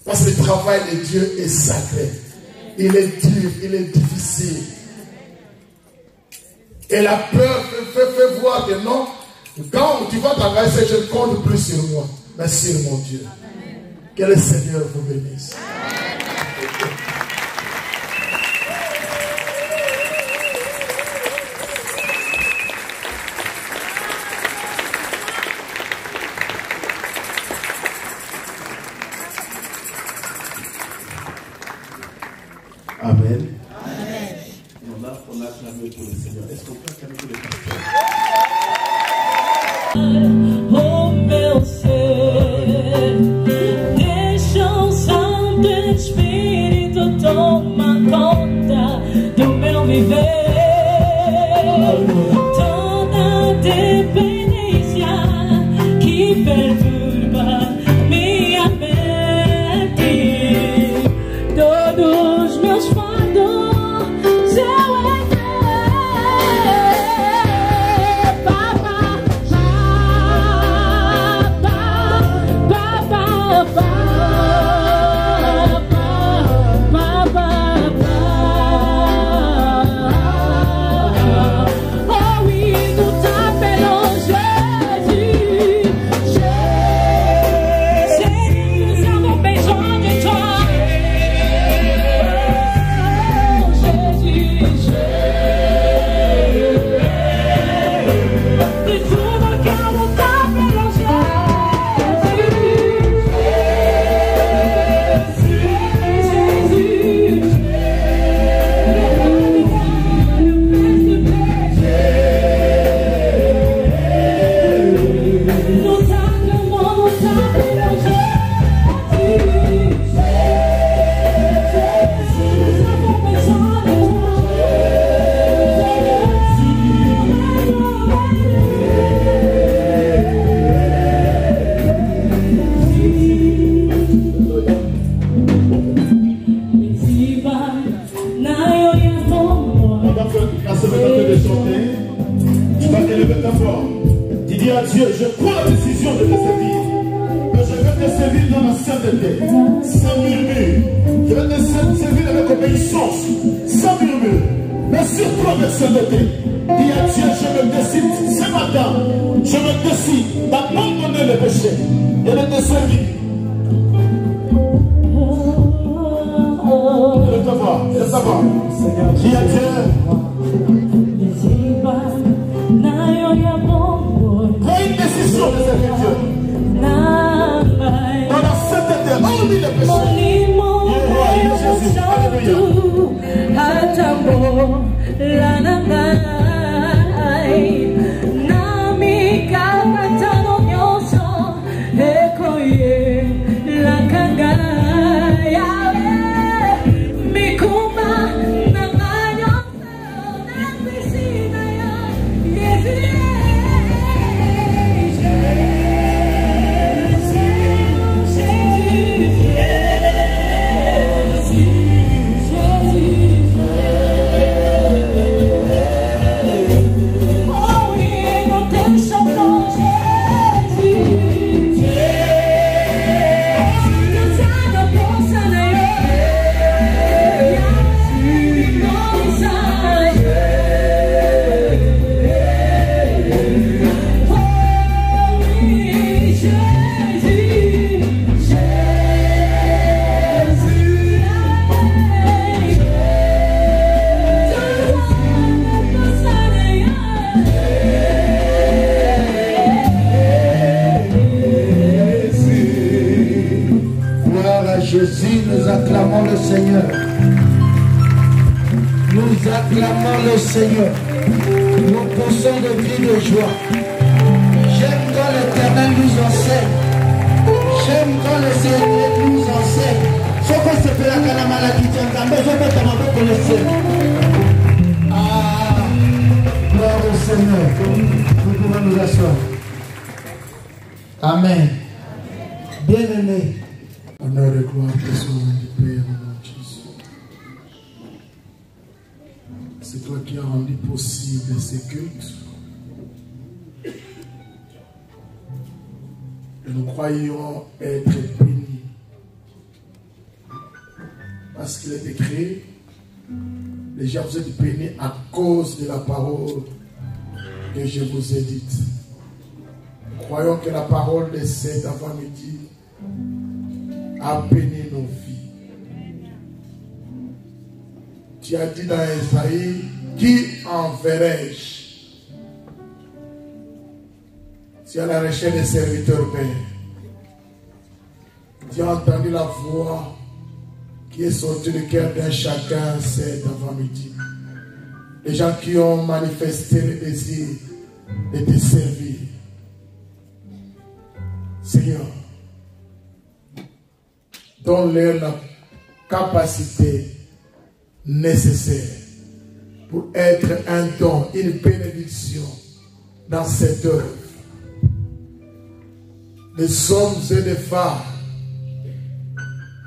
Parce que le travail de Dieu est sacré. Il est dur, il est difficile. Et la peur fait voir que non, quand tu vas t'engager, je ne compte plus sur moi, mais sur mon Dieu. Que le Seigneur vous bénisse. Amen. Amen. On a clamé pour le Seigneur. Est-ce qu'on peut acclamer pour le pasteur? Oh, meu Senhor. Espírito toma conta do meu viver. Toda dependência que perturba minha mente, todos meus fardos eu Dieu, je prends la décision de te servir. Que je vais te servir dans la sainteté, sans murmure. Je vais te servir avec obéissance, sans murmure, mais surtout avec sainteté. Dis à Dieu, je me décide ce matin, je me décide d'abandonner le péché et de te servir. Je veux savoir. Dis à Dieu. Prends une décision de servir Dieu. Dans la sainteté, oublie le péché. Jésus, Jésus, nous acclamons le Seigneur. Nous acclamons le Seigneur. Nous poussons de cris de joie. J'aime quand l'Éternel nous enseigne. J'aime quand le Seigneur nous enseigne. Ce qu'on se fait là, la maladie tient à besoin de t'avoir pour le Seigneur. Ah, gloire au Seigneur. Nous pouvons nous asseoir. Amen. Bien-aimé. Honneur et gloire te soit rendu, Père, au nom de Jésus. C'est toi qui as rendu possible ces cultes. Et nous croyons être bénis. Parce qu'il est écrit, les gens vous êtes bénis à cause de la parole que je vous ai dite. Nous croyons que la parole de cet avant-midi a béni nos vies. Tu as dit dans Isaïe, qui enverrai-je? Tu as la recherche des serviteurs, Père. Tu as entendu la voix qui est sortie du cœur d'un chacun cet avant-midi. Les gens qui ont manifesté le désir de te servir. Seigneur, donne-leur capacités nécessaires pour être un don, une bénédiction dans cette œuvre. Des hommes et des femmes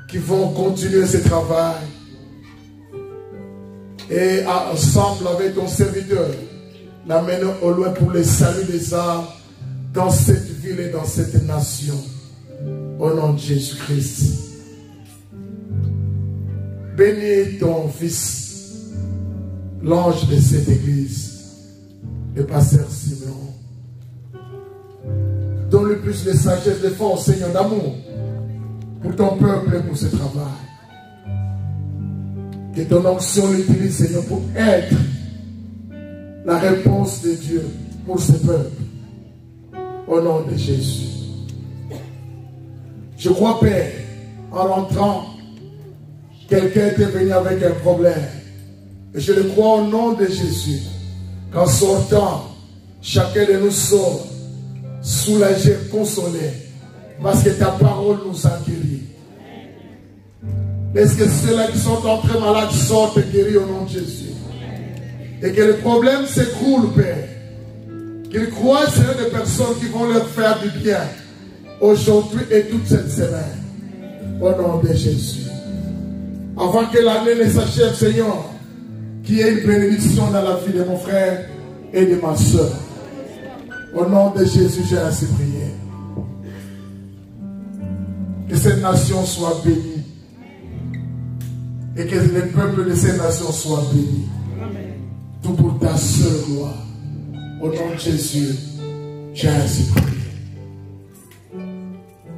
qui vont continuer ce travail et ensemble avec ton serviteur l'amener au loin pour le salut des âmes dans cette ville et dans cette nation. Au nom de Jésus-Christ. Bénis ton fils, l'ange de cette église, le pasteur Simeon. Donne-lui plus de sagesse, de force, Seigneur, d'amour pour ton peuple et pour ce travail. Que ton onction l'utilise, Seigneur, pour être la réponse de Dieu pour ce peuple. Au nom de Jésus. Je crois, Père, en rentrant, quelqu'un était venu avec un problème. Et je le crois au nom de Jésus. Qu'en sortant, chacun de nous sort soulagé, consolé. Parce que ta parole nous a guéris. Est-ce que ceux-là qui sont entrés malades sortent guéris au nom de Jésus? Et que le problème s'écroule, Père. Qu'ils croient que c'est des personnes qui vont leur faire du bien aujourd'hui et toute cette semaine. Au nom de Jésus. Avant que l'année ne s'achève, Seigneur, qu'il y ait une bénédiction dans la vie de mon frère et de ma soeur. Au nom de Jésus, j'ai ainsi prié. Que cette nation soit bénie. Et que le peuple de cette nation soit béni. Tout pour ta seule gloire. Au nom de Jésus, j'ai ainsi prié.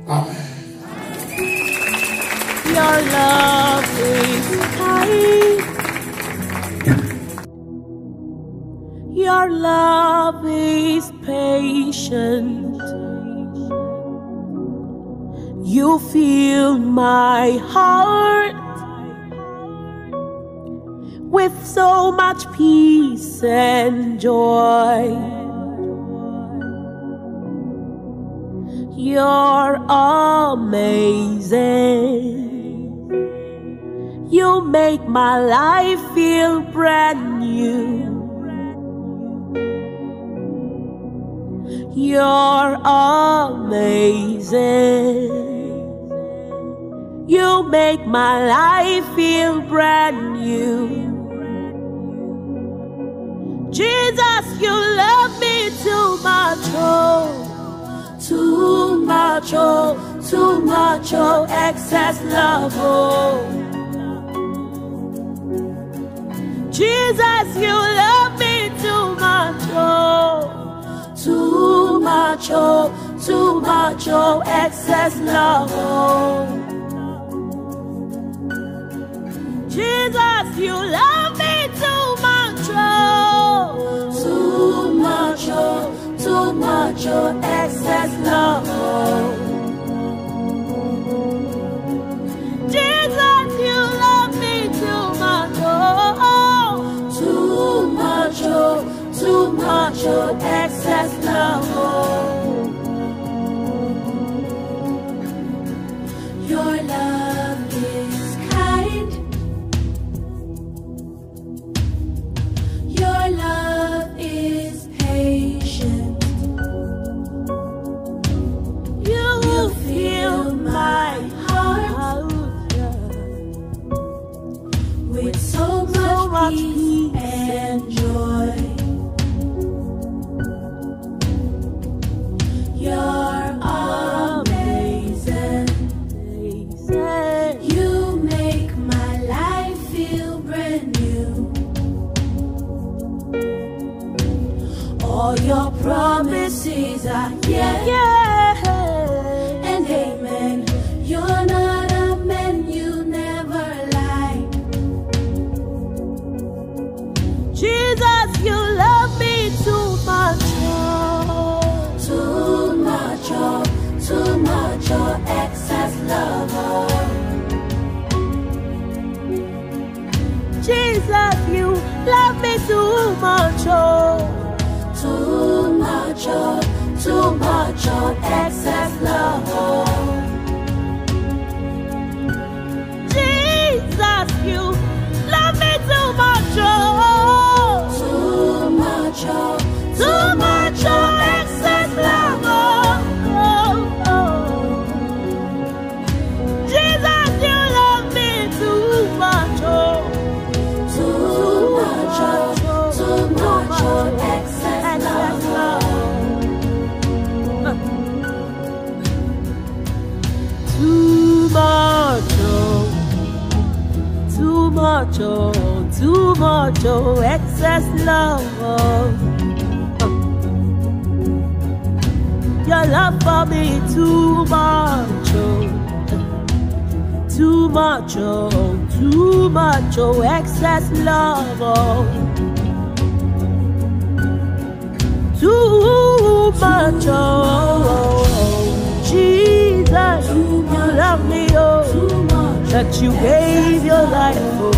Amen. Your love is kind. Your love is patient. You fill my heart with so much peace and joy. You're amazing. You make my life feel brand new. You're amazing. You make my life feel brand new. Jesus, you love me too much, oh. Too much, oh, too much, oh, excess love, oh. Jesus, you love me too much, oh. Too much, oh, too much, oh, excess love, oh. Jesus, you love me too much, oh. Too much, oh. Too much, oh, excess love, oh. Jesus, you love me too much, oh. Too much, oh, too much, oh, excess love, oh. Your love is kind. Your love is patient. You fill my heart with so much peace and joy. You're amazing. You make my life feel brand new. All your promises are yes, yeah, and amen. You're not a man, you never lie. Jesus, you love me too much, oh. Too much, oh, too much, oh, excess love, oh. Jesus, you love me too much, oh. Too much, oh, too much, oh, excess love, oh. Jesus, much, oh, excess love. Your love for me too much, oh, excess love. Too much, oh, Jesus, you love me, oh, that you gave your life for.